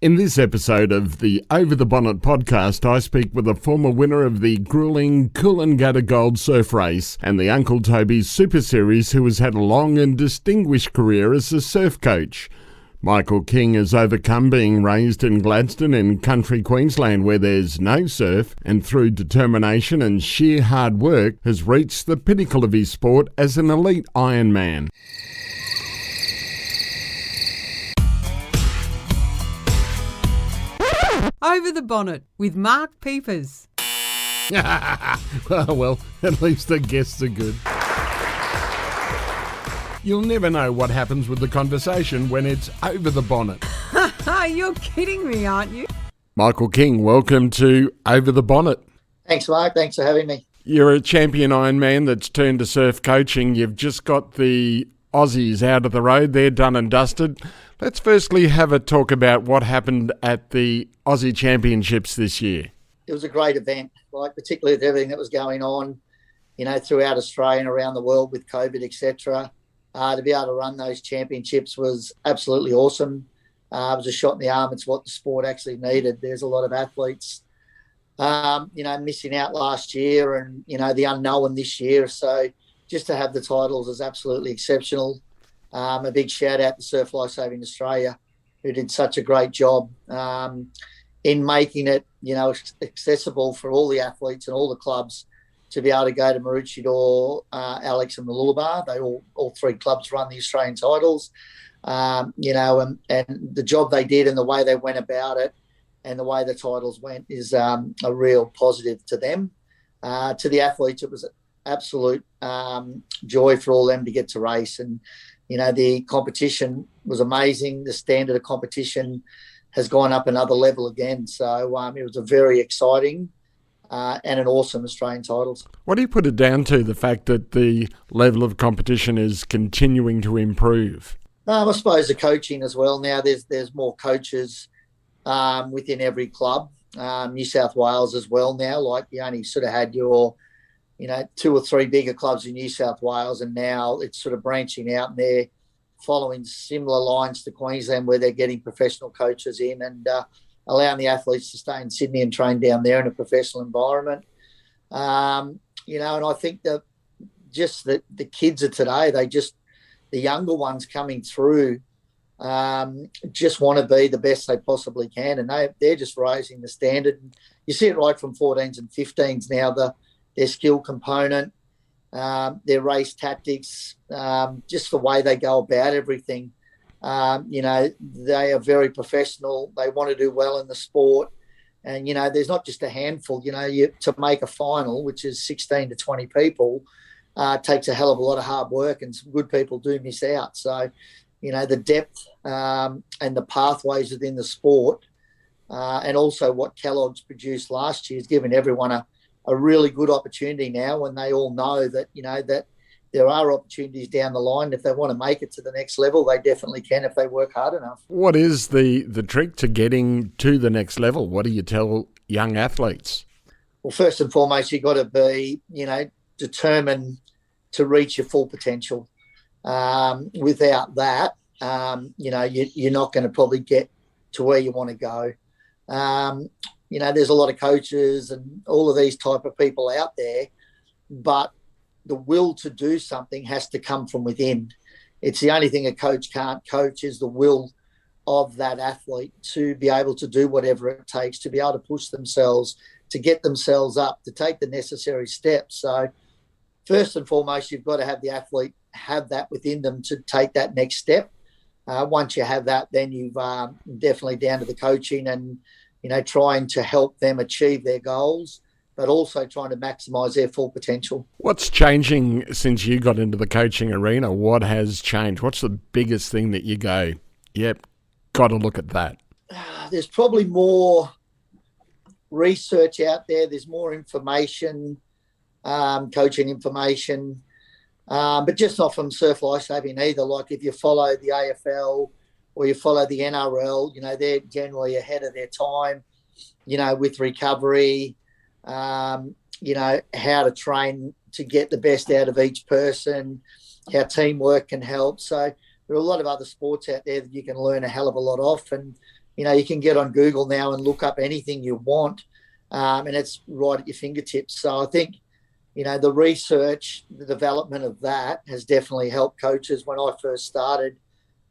In this episode of the Over the Bonnet podcast, I speak with a former winner of the grueling Coolangatta Gold surf race and the Uncle Toby Super Series, who has had a long and distinguished career as a surf coach. Michael King has overcome being raised in Gladstone in country Queensland where there's no surf, and through determination and sheer hard work has reached the pinnacle of his sport as an elite ironman. Over the Bonnet with Mark Piepers. Well, at least the guests are good. You'll never know what happens with the conversation when it's over the bonnet. You're kidding me, aren't you? Michael King, welcome to Over the Bonnet. Thanks, Mark. Thanks for having me. You're a champion Ironman that's turned to surf coaching. You've just got the Aussies out of the road. They're done and dusted. Let's firstly have a talk about what happened at the Aussie Championships this year. It was a great event, particularly with everything that was going on, throughout Australia and around the world with COVID, etc. To be able to run those championships was absolutely awesome. It was a shot in the arm. It's what the sport actually needed. There's a lot of athletes, missing out last year and, the unknown this year. So just to have the titles is absolutely exceptional. A big shout out to Surf Life Saving Australia, who did such a great job in making it, accessible for all the athletes and all the clubs to be able to go to Maroochydore, Alex and the Lullabar. They all three clubs run the Australian titles, and the job they did and the way they went about it and the way the titles went is a real positive to them. To the athletes, it was absolute joy for all them to get to race. And, the competition was amazing. The standard of competition has gone up another level again. So it was a very exciting and an awesome Australian titles. What do you put it down to, the fact that the level of competition is continuing to improve? I suppose the coaching as well. Now there's more coaches within every club. New South Wales as well now. Like you only sort of had your, two or three bigger clubs in New South Wales, and now it's sort of branching out and they're following similar lines to Queensland where they're getting professional coaches in and allowing the athletes to stay in Sydney and train down there in a professional environment. And I think that just the kids of today, the younger ones coming through just want to be the best they possibly can, and they're just raising the standard. You see it right from 14s and 15s now, their skill component, their race tactics, just the way they go about everything. They are very professional. They want to do well in the sport. And, there's not just a handful. To make a final, which is 16 to 20 people, takes a hell of a lot of hard work, and some good people do miss out. So, the depth and the pathways within the sport and also what Kellogg's produced last year has given everyone a really good opportunity now, when they all know that, that there are opportunities down the line. If they want to make it to the next level, they definitely can if they work hard enough. What is the trick to getting to the next level? What do you tell young athletes? Well, first and foremost, you've got to be, determined to reach your full potential. Without that, you're not going to probably get to where you want to go. There's a lot of coaches and all of these type of people out there, but the will to do something has to come from within. It's the only thing a coach can't coach is the will of that athlete to be able to do whatever it takes, to be able to push themselves, to get themselves up, to take the necessary steps. So first and foremost, you've got to have the athlete have that within them to take that next step. Once you have that, then you've definitely down to the coaching and, trying to help them achieve their goals, but also trying to maximise their full potential. What's changing since you got into the coaching arena? What has changed? What's the biggest thing that you go, yep, got to look at that? There's probably more research out there. There's more information, coaching information, but just not from Surf Life Saving either. Like if you follow the AFL or you follow the NRL, they're generally ahead of their time, with recovery, how to train to get the best out of each person, how teamwork can help. So there are a lot of other sports out there that you can learn a hell of a lot off. And, you can get on Google now and look up anything you want, and it's right at your fingertips. So I think, the research, the development of that has definitely helped coaches. When I first started,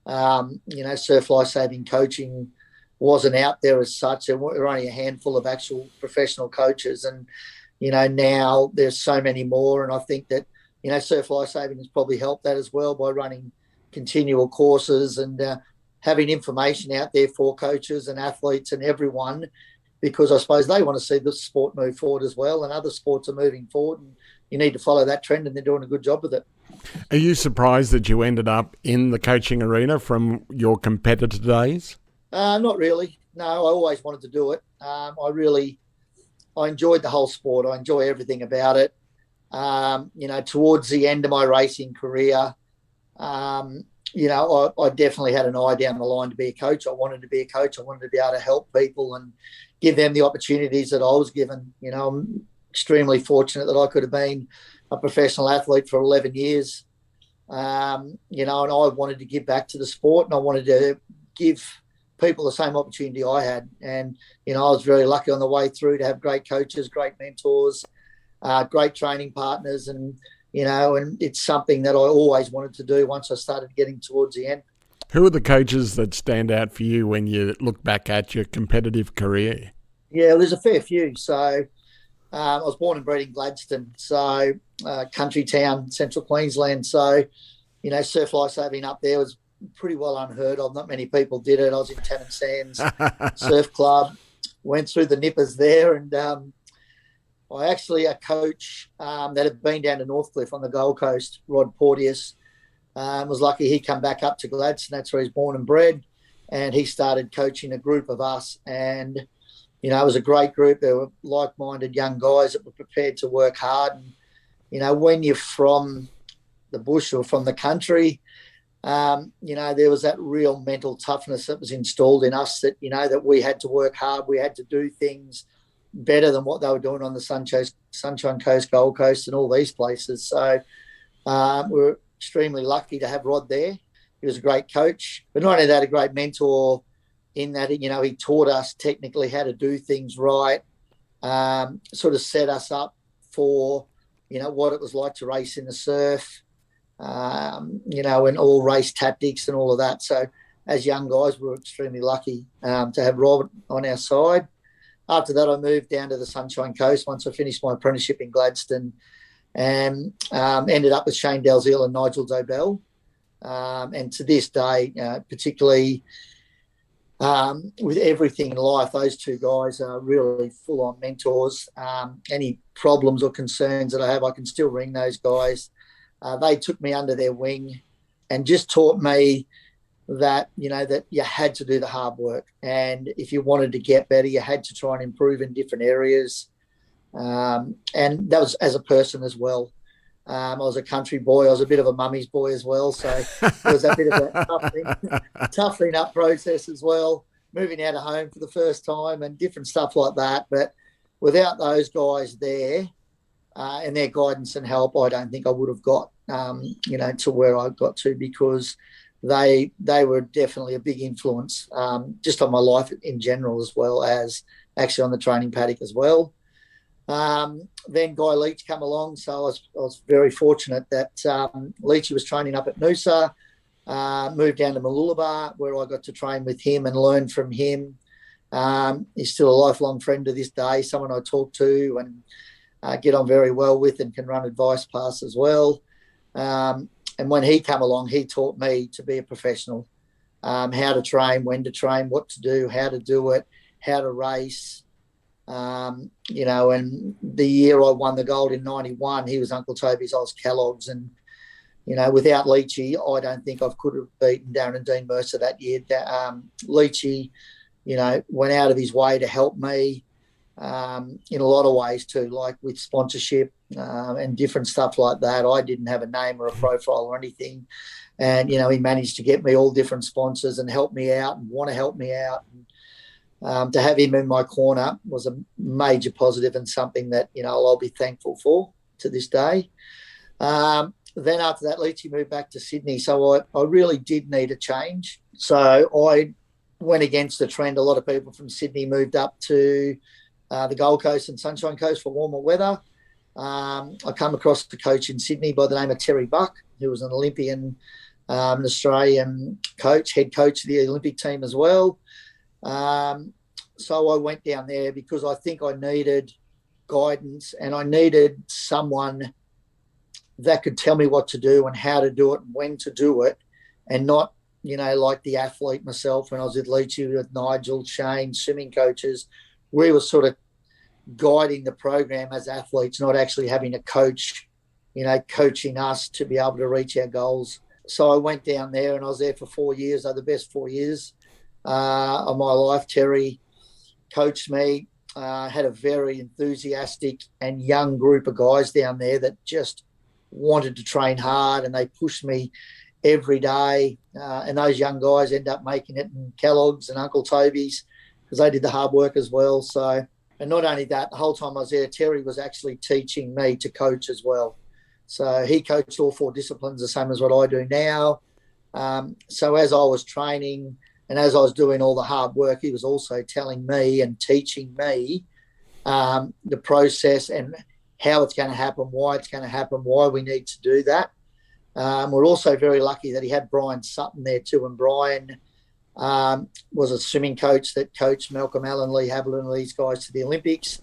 surf lifesaving coaching wasn't out there as such. There were only a handful of actual professional coaches, and now there's so many more. And I think that surf lifesaving has probably helped that as well by running continual courses and having information out there for coaches and athletes and everyone, because I suppose they want to see the sport move forward as well, and other sports are moving forward, and you need to follow that trend, and they're doing a good job with it. Are you surprised that you ended up in the coaching arena from your competitor days? Not really. No, I always wanted to do it. I enjoyed the whole sport. I enjoy everything about it. Towards the end of my racing career, I definitely had an eye down the line to be a coach. I wanted to be a coach. I wanted to be able to help people and give them the opportunities that I was given. I'm extremely fortunate that I could have been a professional athlete for 11 years, and I wanted to give back to the sport, and I wanted to give people the same opportunity I had. And, I was very lucky on the way through to have great coaches, great mentors, great training partners, and it's something that I always wanted to do once I started getting towards the end. Who are the coaches that stand out for you when you look back at your competitive career? Yeah, there's a fair few. So I was born and bred in Gladstone, so country town, central Queensland. So, surf lifesaving up there was pretty well unheard of. Not many people did it. I was in Tennant Sands Surf Club, went through the nippers there, and I actually, a coach that had been down to Northcliffe on the Gold Coast, Rod Porteous, was lucky he come back up to Gladstone. That's where he's born and bred. And he started coaching a group of us. And, it was a great group. They were like-minded young guys that were prepared to work hard. And, when you're from the bush or from the country, there was that real mental toughness that was installed in us that, that we had to work hard. We had to do things better than what they were doing on the Sunshine Coast, Gold Coast, and all these places. So we're extremely lucky to have Rod there. He was a great coach, but not only that, a great mentor in that, he taught us technically how to do things right, sort of set us up for, what it was like to race in the surf, and all race tactics and all of that. So as young guys, we were extremely lucky to have Rod on our side. After that, I moved down to the Sunshine Coast once I finished my apprenticeship in Gladstone, and ended up with Shane Dalziel and Nigel Dobell. And to this day, particularly with everything in life, those two guys are really full-on mentors. Any problems or concerns that I have, I can still ring those guys. They took me under their wing and just taught me that, that you had to do the hard work. And if you wanted to get better, you had to try and improve in different areas. And that was as a person as well. I was a country boy. I was a bit of a mummy's boy as well. So there was a bit of a toughening up process as well, moving out of home for the first time and different stuff like that. But without those guys there and their guidance and help, I don't think I would have got, to where I got to, because they were definitely a big influence just on my life in general, as well as actually on the training paddock as well. Then Guy Leach come along, so I was very fortunate that Leachy was training up at Noosa, moved down to Mooloolaba, where I got to train with him and learn from him. He's still a lifelong friend to this day, someone I talk to and get on very well with and can run advice past as well. And when he came along, he taught me to be a professional, how to train, when to train, what to do, how to do it, how to race. And the year I won the gold in 91, he was Uncle Toby's Oz Kellogg's. And, without Leachy, I don't think I could have beaten Darren and Dean Mercer that year. Leachy, went out of his way to help me in a lot of ways too, like with sponsorship and different stuff like that. I didn't have a name or a profile or anything. And, he managed to get me all different sponsors and help me out and want to help me out. And, to have him in my corner was a major positive and something that, I'll be thankful for to this day. Then after that, Leachy moved back to Sydney. So I really did need a change. So I went against the trend. A lot of people from Sydney moved up to the Gold Coast and Sunshine Coast for warmer weather. I come across a coach in Sydney by the name of Terry Buck, who was an Olympian, an Australian coach, head coach of the Olympic team as well. So I went down there because I think I needed guidance and I needed someone that could tell me what to do and how to do it and when to do it, and not, like the athlete myself when I was at Leachy with Nigel, Shane, swimming coaches. We were sort of guiding the program as athletes, not actually having a coach, coaching us to be able to reach our goals. So I went down there and I was there for 4 years. They were the best 4 years of my life. Terry coached me, had a very enthusiastic and young group of guys down there that just wanted to train hard, and they pushed me every day. And those young guys end up making it in Kellogg's and Uncle Toby's because they did the hard work as well. So, and not only that, the whole time I was there, Terry was actually teaching me to coach as well. So he coached all 4 disciplines, the same as what I do now. So as I was training and as I was doing all the hard work, he was also telling me and teaching me the process and how it's going to happen, why it's going to happen, why we need to do that. We're also very lucky that he had Brian Sutton there too, and Brian was a swimming coach that coached Malcolm Allen, Lee Haviland, and these guys to the Olympics.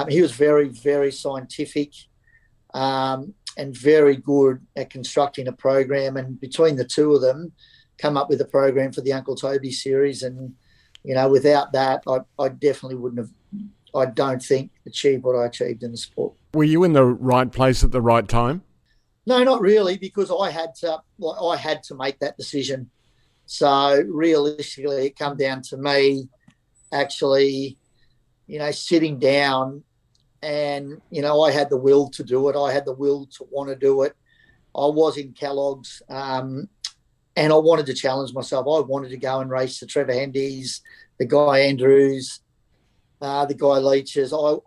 He was very, very scientific and very good at constructing a program, and between the two of them come up with a program for the Uncle Toby series. And, without that, I definitely wouldn't have, I don't think, achieved what I achieved in the sport. Were you in the right place at the right time? No, not really, because I had to make that decision. So realistically, it come down to me actually, sitting down and, I had the will to do it. I had the will to want to do it. I was in Kellogg's and I wanted to challenge myself. I wanted to go and race the Trevor Hendys, the Guy Andrews, the Guy Leaches. I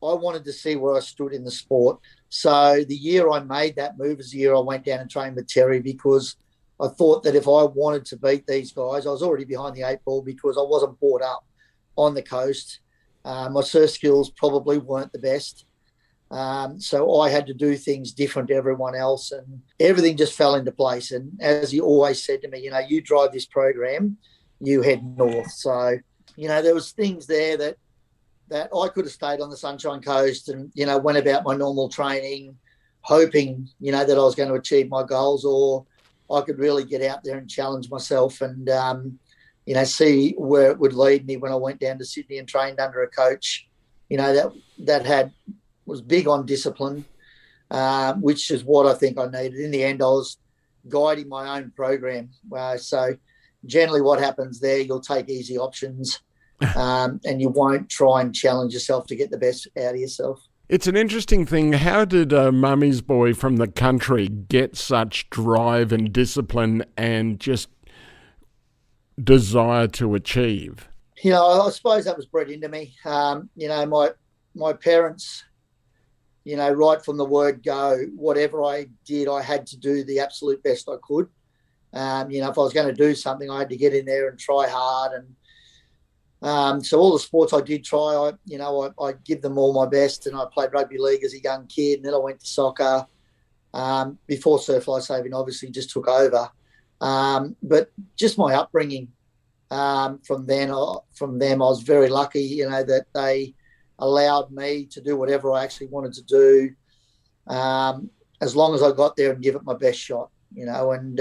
wanted to see where I stood in the sport. So the year I made that move was the year I went down and trained with Terry, because I thought that if I wanted to beat these guys, I was already behind the 8 ball because I wasn't brought up on the coast. My surf skills probably weren't the best. So I had to do things different to everyone else, and everything just fell into place. And as he always said to me, you drive this program, you head north. So, there was things there that I could have stayed on the Sunshine Coast and, went about my normal training, hoping, that I was going to achieve my goals, or I could really get out there and challenge myself and, see where it would lead me when I went down to Sydney and trained under a coach, that was big on discipline, which is what I think I needed. In the end, I was guiding my own program. So generally what happens there, you'll take easy options and you won't try and challenge yourself to get the best out of yourself. It's an interesting thing. How did a mummy's boy from the country get such drive and discipline and just desire to achieve? I suppose that was bred into me. My parents, right from the word go, whatever I did, I had to do the absolute best I could. If I was going to do something, I had to get in there and try hard. And so all the sports I did try, I give them all my best. And I played rugby league as a young kid, and then I went to soccer before surf life saving obviously just took over. But just my upbringing from them, I was very lucky, that they allowed me to do whatever I actually wanted to do, as long as I got there and give it my best shot, and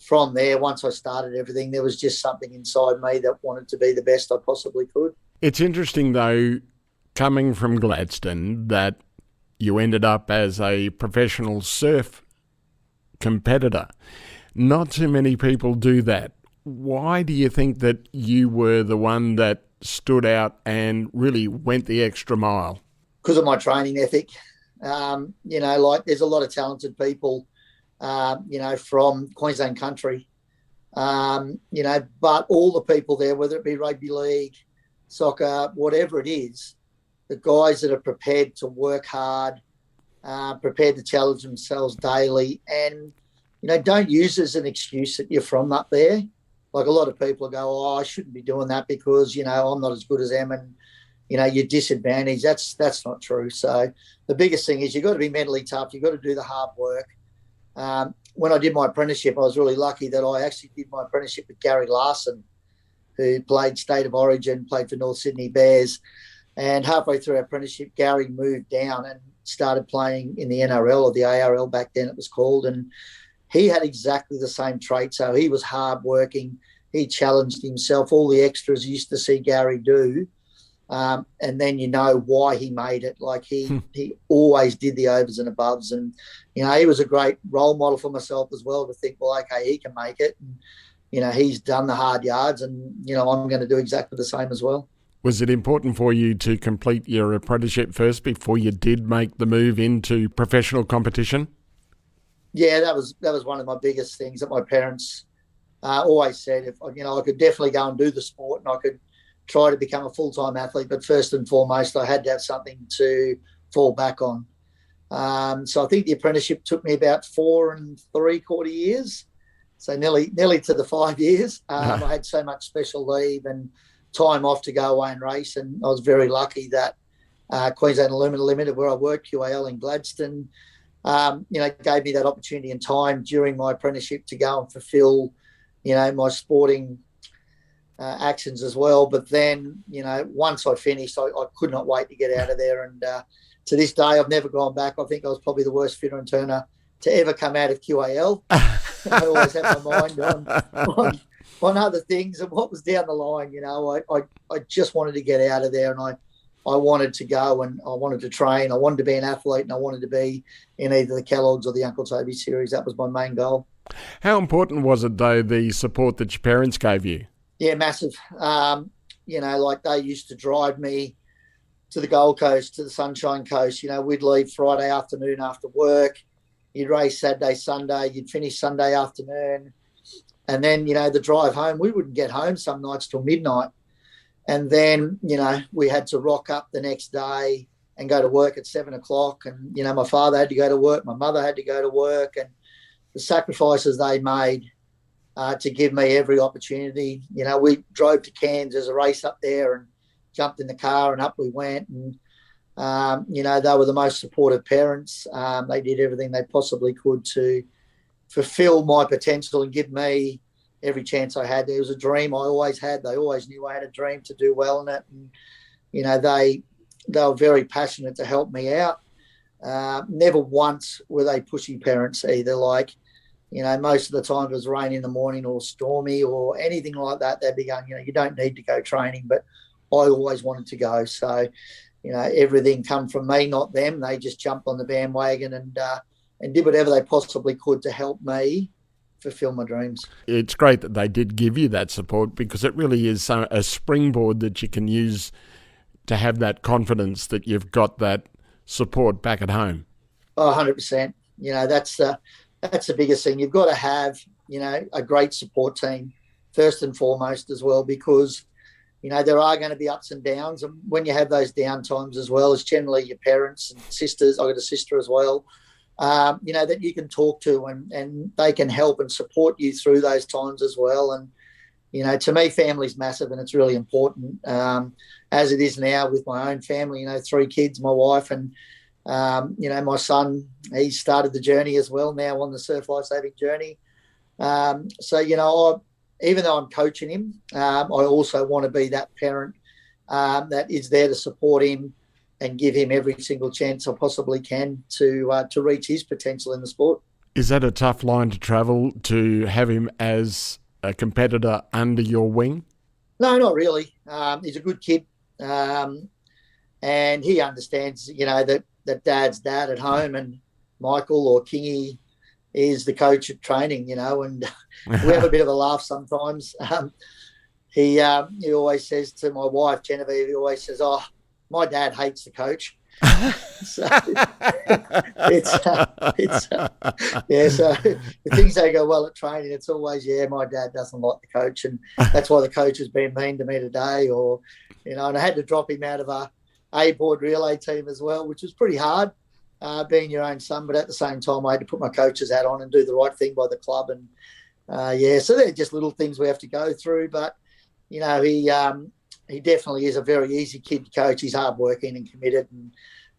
from there, once I started everything, there was just something inside me that wanted to be the best I possibly could. It's interesting, though, coming from Gladstone, that you ended up as a professional surf competitor. Not too many people do that. Why do you think that you were the one that stood out and really went the extra mile? Because of my training ethic. There's a lot of talented people, from Queensland country, but all the people there, whether it be rugby league, soccer, whatever it is, the guys that are prepared to work hard, prepared to challenge themselves daily, and, don't use it as an excuse that you're from up there. Like a lot of people go, oh, I shouldn't be doing that because, I'm not as good as them and, you're disadvantaged. That's not true. So the biggest thing is you've got to be mentally tough. You've got to do the hard work. When I did my apprenticeship, I was really lucky that I actually did my apprenticeship with Gary Larson, who played State of Origin, played for North Sydney Bears. And halfway through our apprenticeship, Gary moved down and started playing in the NRL, or the ARL back then it was called. And he had exactly the same trait. So he was hardworking. He challenged himself. All the extras you used to see Gary do. And then why he made it. Like he always did the overs and above. And, he was a great role model for myself as well to think, well, okay, he can make it. And, he's done the hard yards and, I'm going to do exactly the same as well. Was it important for you to complete your apprenticeship first before you did make the move into professional competition? Yeah, that was one of my biggest things that my parents always said. If I could definitely go and do the sport and I could try to become a full-time athlete, but first and foremost, I had to have something to fall back on. So I think the apprenticeship took me about 4 3/4 years, so nearly to the 5 years. I had so much special leave and time off to go away and race, and I was very lucky that Queensland Alumina Limited, where I worked, QAL in Gladstone, gave me that opportunity and time during my apprenticeship to go and fulfil, my sporting actions as well. But then, once I finished, I could not wait to get out of there. And to this day, I've never gone back. I think I was probably the worst fitter and turner to ever come out of QAL. I always had my mind on other things and what was down the line. I just wanted to get out of there, and I wanted to go and I wanted to train. I wanted to be an athlete, and I wanted to be in either the Kellogg's or the Uncle Toby series. That was my main goal. How important was it, though, the support that your parents gave you? Yeah, massive. Like they used to drive me to the Gold Coast, to the Sunshine Coast. We'd leave Friday afternoon after work. You'd race Saturday, Sunday. You'd finish Sunday afternoon. And then, the drive home, we wouldn't get home some nights till midnight. And then, we had to rock up the next day and go to work at 7 o'clock. And, my father had to go to work. My mother had to go to work. And the sacrifices they made to give me every opportunity. We drove to Cairns as a race up there and jumped in the car and up we went. And, they were the most supportive parents. They did everything they possibly could to fulfill my potential and give me every chance I had. There was a dream I always had. They always knew I had a dream to do well in it. And, they were very passionate to help me out. Never once were they pushy parents either. Like, most of the time it was rain in the morning or stormy or anything like that. They'd be going, you don't need to go training, but I always wanted to go. So, everything come from me, not them. They just jumped on the bandwagon and did whatever they possibly could to help me fulfill my dreams. It's great that they did give you that support, because it really is a springboard that you can use to have that confidence that you've got that support back at home. Oh, 100%. That's the biggest thing. You've got to have, a great support team first and foremost as well, because, there are going to be ups and downs. And when you have those down times as well, it's generally your parents and sisters. I've got a sister as well, that you can talk to and they can help and support you through those times as well. And, to me, family's massive and it's really important, as it is now with my own family, 3 kids, my wife and, my son, he started the journey as well now on the surf lifesaving journey. So, even though I'm coaching him, I also want to be that parent that is there to support him and give him every single chance I possibly can to reach his potential in the sport. Is that a tough line to travel, to have him as a competitor under your wing? No, not really. He's a good kid. And he understands, that dad's dad at home and Michael or Kingy is the coach at training, and we have a bit of a laugh sometimes. He always says to my wife, Genevieve, he always says, oh, my dad hates the coach. So so the things they go well at training, it's always, my dad doesn't like the coach and that's why the coach has been mean to me today, or, and I had to drop him out of a board relay team as well, which was pretty hard, being your own son, but at the same time I had to put my coach's hat on and do the right thing by the club. And So they're just little things we have to go through. But, he definitely is a very easy kid to coach. He's hardworking and committed, and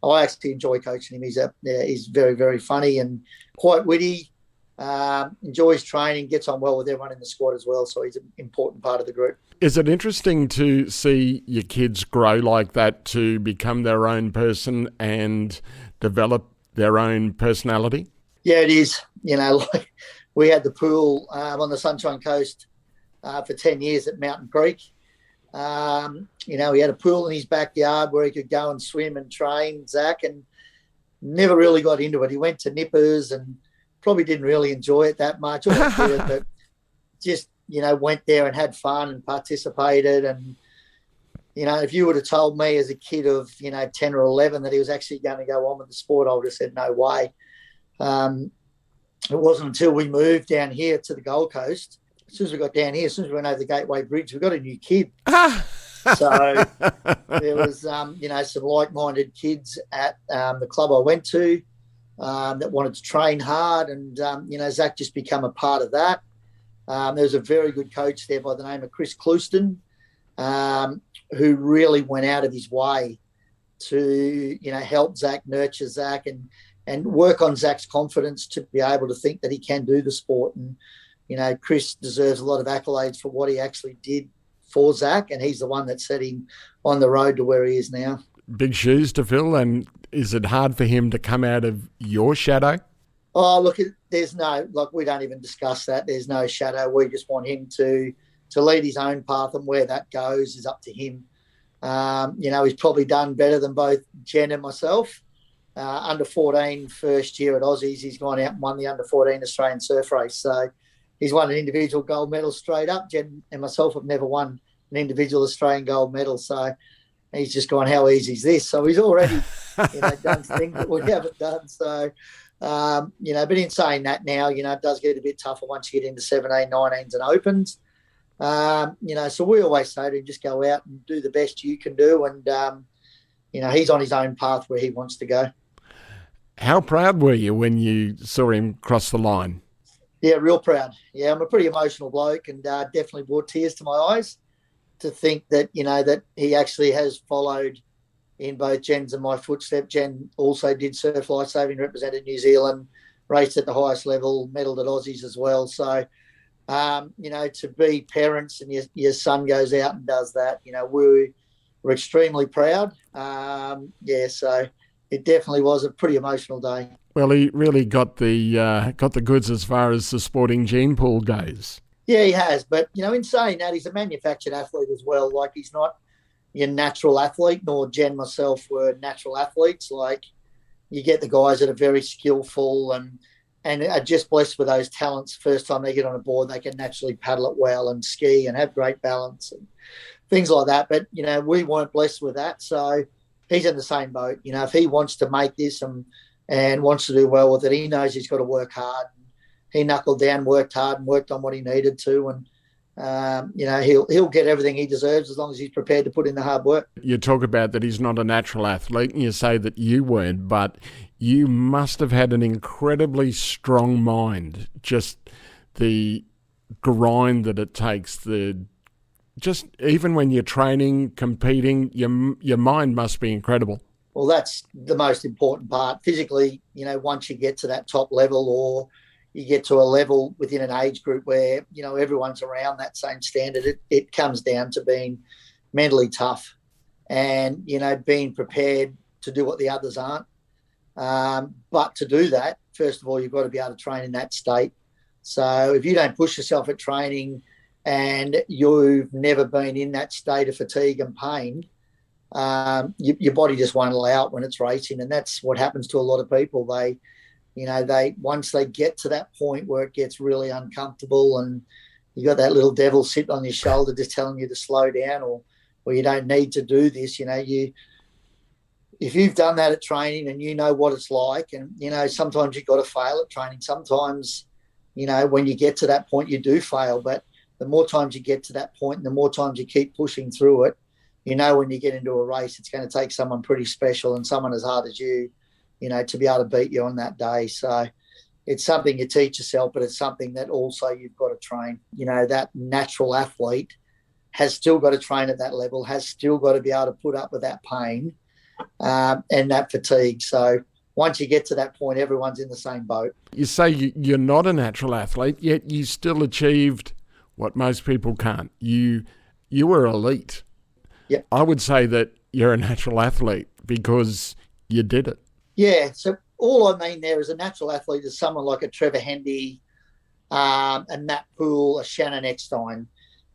I actually enjoy coaching him. He's very, very funny and quite witty, enjoys training, gets on well with everyone in the squad as well. So he's an important part of the group. Is it interesting to see your kids grow like that, to become their own person and develop their own personality? Yeah, it is. Like we had the pool on the Sunshine Coast for 10 years at Mountain Creek. He had a pool in his backyard where he could go and swim and train, Zach, and never really got into it. He went to Nippers and probably didn't really enjoy it that much, but just, went there and had fun and participated. And, if you would have told me as a kid of, 10 or 11 that he was actually going to go on with the sport, I would have said no way. It wasn't until we moved down here to the Gold Coast. As soon as we got down here, as soon as we went over the Gateway Bridge, we got a new kid. So there was, some like-minded kids at the club I went to that wanted to train hard. And, Zach just become a part of that. There was a very good coach there by the name of Chris Clouston, who really went out of his way to, help Zach, nurture Zach, and work on Zach's confidence to be able to think that he can do the sport. And, Chris deserves a lot of accolades for what he actually did for Zach, and he's the one that set him on the road to where he is now. Big shoes to fill, and is it hard for him to come out of your shadow? Oh, look, we don't even discuss that. There's no shadow. We just want him to lead his own path, and where that goes is up to him. He's probably done better than both Jen and myself. Under 14 first year at Aussies, he's gone out and won the under 14 Australian surf race. So he's won an individual gold medal straight up. Jen and myself have never won an individual Australian gold medal. So he's just gone, how easy is this? So he's already done things that we haven't done. So, but in saying that now, it does get a bit tougher once you get into 17, 19s and opens. So we always say to him, just go out and do the best you can do. And, he's on his own path where he wants to go. How proud were you when you saw him cross the line? Yeah, real proud. Yeah, I'm a pretty emotional bloke, and definitely brought tears to my eyes to think that, that he actually has followed in both Jen's and my footsteps. Jen also did surf lifesaving, represented New Zealand, raced at the highest level, medalled at Aussies as well. So, to be parents and your son goes out and does that, we're extremely proud. So it definitely was a pretty emotional day. Well, he really got the goods as far as the sporting gene pool goes. Yeah, he has. But, in saying that, he's a manufactured athlete as well. Like, he's not your natural athlete, nor Jen myself were natural athletes. Like, you get the guys that are very skillful and are just blessed with those talents. First time they get on a board, they can naturally paddle it well and ski and have great balance and things like that. But, we weren't blessed with that. So he's in the same boat. If he wants to make this and wants to do well with it, he knows he's got to work hard. He knuckled down, worked hard, and worked on what he needed to. And, he'll get everything he deserves as long as he's prepared to put in the hard work. You talk about that he's not a natural athlete, and you say that you weren't, but you must have had an incredibly strong mind. Just the grind that it takes, just even when you're training, competing, your mind must be incredible. Well, that's the most important part. Physically, once you get to that top level, or you get to a level within an age group where, everyone's around that same standard, it comes down to being mentally tough and, being prepared to do what the others aren't. But to do that, first of all, you've got to be able to train in that state. So if you don't push yourself at training and you've never been in that state of fatigue and pain, your body just won't allow it when it's racing. And that's what happens to a lot of people. They once they get to that point where it gets really uncomfortable and you got that little devil sitting on your shoulder just telling you to slow down or you don't need to do this, if you've done that at training and you know what it's like, and, sometimes you've got to fail at training. Sometimes, when you get to that point, you do fail. But the more times you get to that point and the more times you keep pushing through it, when you get into a race, it's going to take someone pretty special and someone as hard as you, to be able to beat you on that day. So, it's something you teach yourself, but it's something that also you've got to train. That natural athlete has still got to train at that level, has still got to be able to put up with that pain and that fatigue. So once you get to that point, everyone's in the same boat. You say you're not a natural athlete, yet you still achieved what most people can't. You were elite. Yep. I would say that you're a natural athlete because you did it. Yeah, so all I mean there is a natural athlete is someone like a Trevor Hendy, a Matt Poole, a Shannon Eckstein.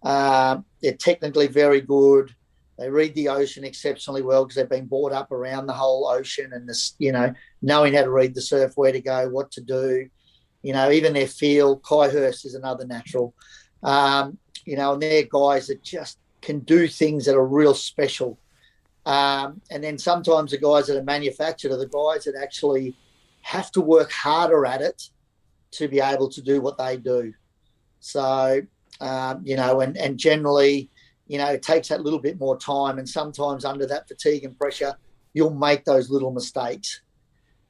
They're technically very good. They read the ocean exceptionally well because they've been brought up around the whole ocean and this, knowing how to read the surf, where to go, what to do. Even their feel. Kai Hurst is another natural. And they're guys that just can do things that are real special. And then sometimes the guys that are manufactured are the guys that actually have to work harder at it to be able to do what they do. So, and generally, it takes that little bit more time, and sometimes under that fatigue and pressure, you'll make those little mistakes.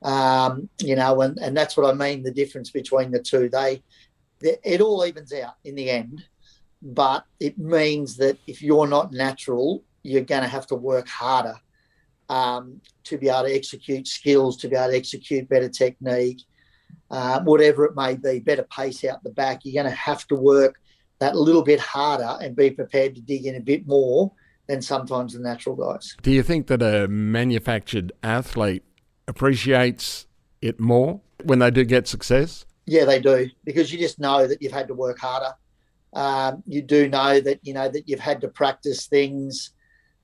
And that's what I mean, the difference between the two. It all evens out in the end, but it means that if you're not natural, you're going to have to work harder to be able to execute skills, to be able to execute better technique, whatever it may be, better pace out the back. You're going to have to work that little bit harder and be prepared to dig in a bit more than sometimes the natural guys. Do you think that a manufactured athlete appreciates it more when they do get success? Yeah, they do, because you just know that you've had to work harder. You do know that, that you've had to practice things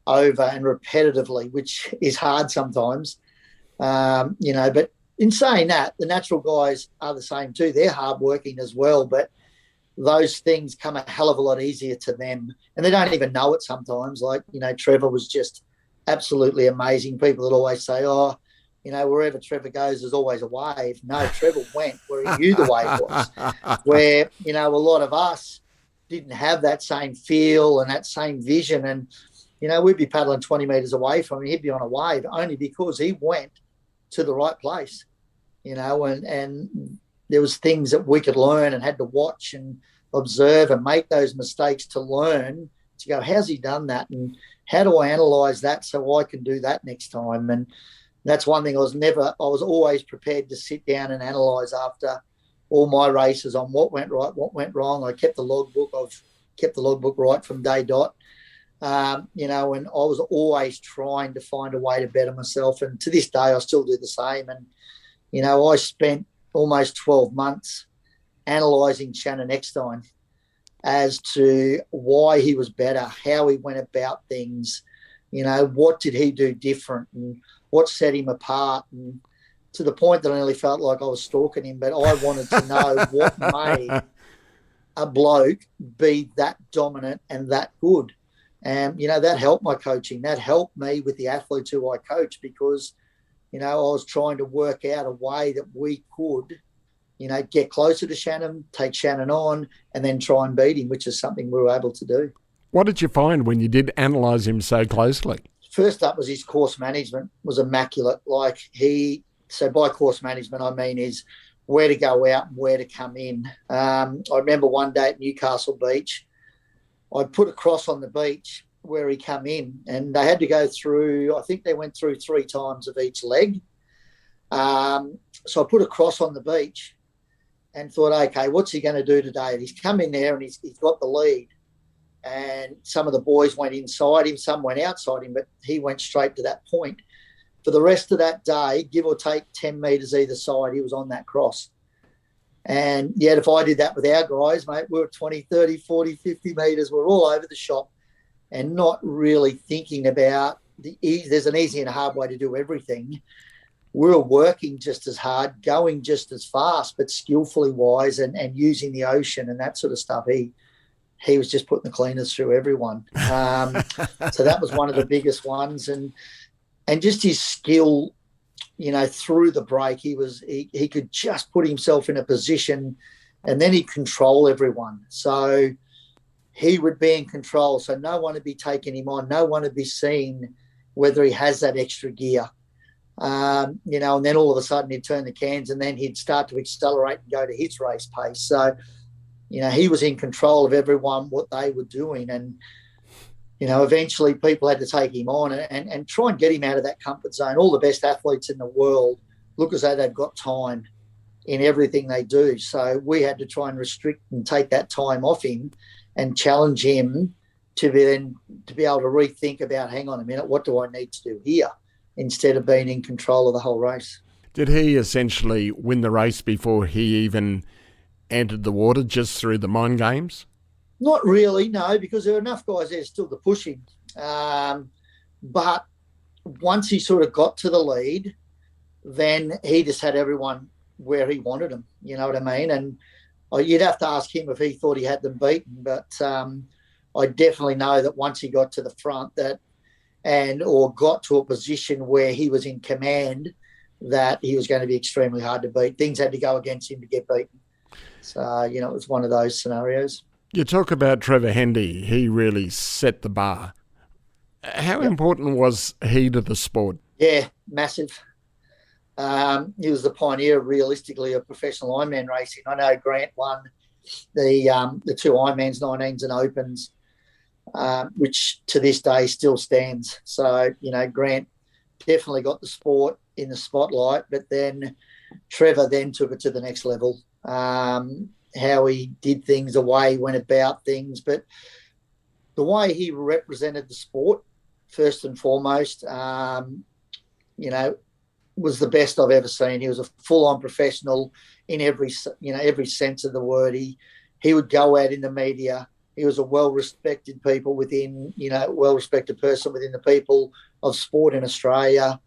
over and repetitively, which is hard sometimes, but in saying that, the natural guys are the same too. They're hardworking as well, but those things come a hell of a lot easier to them, and they don't even know it sometimes. Like, Trevor was just absolutely amazing. People that always say, wherever Trevor goes, there's always a wave. No, Trevor went where he knew the wave was, where, a lot of us didn't have that same feel and that same vision. And, we'd be paddling 20 metres away from him. He'd be on a wave only because he went to the right place, and there was things that we could learn and had to watch and observe and make those mistakes to learn, to go, how's he done that? And how do I analyse that so I can do that next time? And that's one thing I was always prepared to sit down and analyse after all my races on what went right, what went wrong. I kept the logbook. I've kept the logbook right from day dot. And I was always trying to find a way to better myself. And to this day, I still do the same. And, I spent almost 12 months analysing Shannon Eckstein as to why he was better, how he went about things, what did he do different and what set him apart, and to the point that I nearly felt like I was stalking him, but I wanted to know what made a bloke be that dominant and that good. And, that helped my coaching. That helped me with the athletes who I coach, because, I was trying to work out a way that we could, get closer to Shannon, take Shannon on, and then try and beat him, which is something we were able to do. What did you find when you did analyse him so closely? First up was his course management was immaculate. So by course management, I mean is where to go out and where to come in. I remember one day at Newcastle Beach, I put a cross on the beach where he come in, and they had to go through, I think they went through 3 times of each leg. So I put a cross on the beach and thought, okay, what's he going to do today? And he's come in there and he's got the lead. And some of the boys went inside him, some went outside him, but he went straight to that point. For the rest of that day, give or take 10 metres either side, he was on that cross. And yet if I did that with our guys, mate, we were 20, 30, 40, 50 metres. We're all over the shop and not really thinking about there's an easy and a hard way to do everything. We were working just as hard, going just as fast, but skillfully wise and using the ocean and that sort of stuff. He was just putting the cleaners through everyone. So that was one of the biggest ones. And just his skill, through the break, he could just put himself in a position, and then he'd control everyone. So he would be in control. So no one would be taking him on. No one would be seeing whether he has that extra gear. And then all of a sudden he'd turn the cans and then he'd start to accelerate and go to his race pace. So, he was in control of everyone, what they were doing. And, eventually people had to take him on and try and get him out of that comfort zone. All the best athletes in the world look as though they've got time in everything they do. So we had to try and restrict and take that time off him and challenge him to be able to rethink about, hang on a minute, what do I need to do here, instead of being in control of the whole race. Did he essentially win the race before he even entered the water, just through the mind games? Not really, no, because there are enough guys there still to push him. But once he sort of got to the lead, then he just had everyone where he wanted them, you know what I mean? And you'd have to ask him if he thought he had them beaten, but I definitely know that once he got to the front or got to a position where he was in command, that he was going to be extremely hard to beat. Things had to go against him to get beaten. So, it was one of those scenarios. You talk about Trevor Hendy. He really set the bar. How important was he to the sport? Yeah, massive. He was the pioneer, realistically, of professional Ironman racing. I know Grant won the two Ironmans, 19s and Opens, which to this day still stands. So, Grant definitely got the sport in the spotlight, but then Trevor then took it to the next level. How he did things, the way he went about things, but the way he represented the sport, first and foremost, was the best I've ever seen. He was a full-on professional in every sense of the word. He would go out in the media. He was a well-respected person within the people of sport in Australia.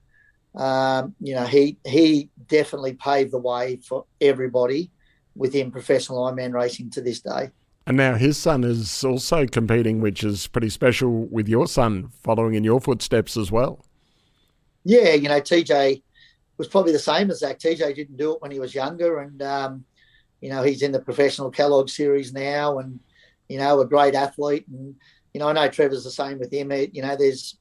He definitely paved the way for everybody within professional Ironman racing to this day. And now his son is also competing, which is pretty special, with your son following in your footsteps as well. Yeah, TJ was probably the same as Zach. TJ didn't do it when he was younger, and he's in the professional Kellogg series now, and a great athlete. And I know Trevor's the same with him. It's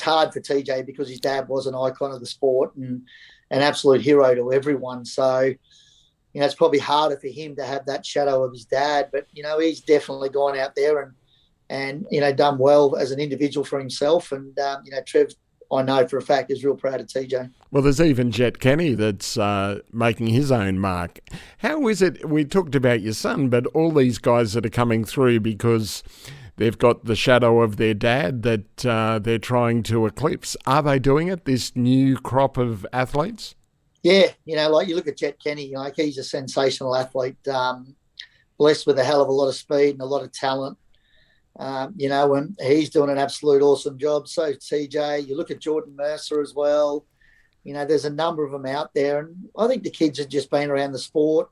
hard for TJ because his dad was an icon of the sport and an absolute hero to everyone. So it's probably harder for him to have that shadow of his dad, but he's definitely gone out there and done well as an individual for himself. And Trev, I know for a fact, is real proud of TJ. Well, there's even Jet Kenny that's making his own mark. How is it? We talked about your son, but all these guys that are coming through because they've got the shadow of their dad that they're trying to eclipse. Are they doing it, this new crop of athletes? Yeah, like you look at Jet Kenny, he's a sensational athlete, blessed with a hell of a lot of speed and a lot of talent. And he's doing an absolute awesome job. So TJ, you look at Jordan Mercer as well. There's a number of them out there. And I think the kids have just been around the sport,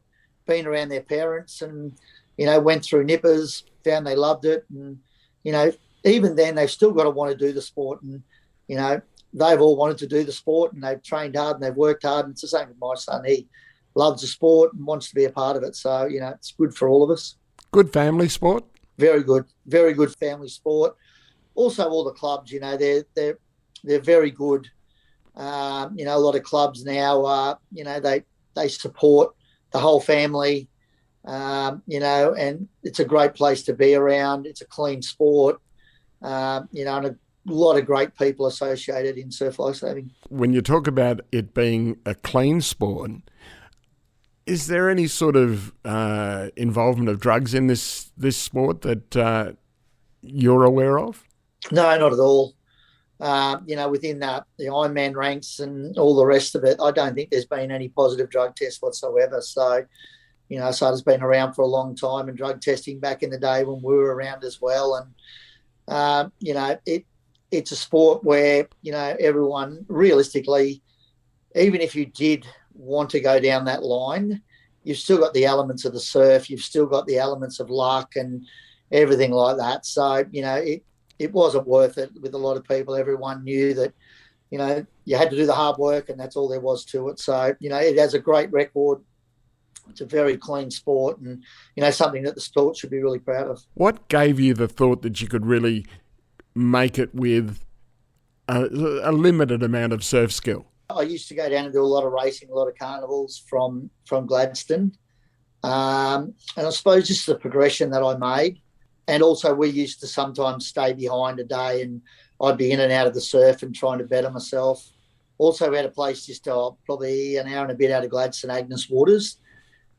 been around their parents and, went through nippers, found they loved it. And, even then they've still got to want to do the sport. And, they've all wanted to do the sport and they've trained hard and they've worked hard. And it's the same with my son. He loves the sport and wants to be a part of it. So, it's good for all of us. Good family sport? Very good family sport. Also, all the clubs, they're very good. A lot of clubs now, they support the whole family, and it's a great place to be around. It's a clean sport, and a lot of great people associated in surf lifesaving. When you talk about it being a clean sport, is there any sort of involvement of drugs in this sport that you're aware of? No, not at all. Within the Ironman ranks and all the rest of it, I don't think there's been any positive drug tests whatsoever. So, SADA's been around for a long time, and drug testing back in the day when we were around as well. And, it's a sport where, everyone realistically, even if you did want to go down that line, you've still got the elements of the surf, you've still got the elements of luck and everything like that. So, it wasn't worth it with a lot of people. Everyone knew that, you had to do the hard work and that's all there was to it. So, it has a great record. It's a very clean sport and, something that the sport should be really proud of. What gave you the thought that you could really make it with a limited amount of surf skill? I used to go down and do a lot of racing, a lot of carnivals from Gladstone. And I suppose just the progression that I made. And also we used to sometimes stay behind a day and I'd be in and out of the surf and trying to better myself. Also, we had a place just probably an hour and a bit out of Gladstone, Agnes Waters,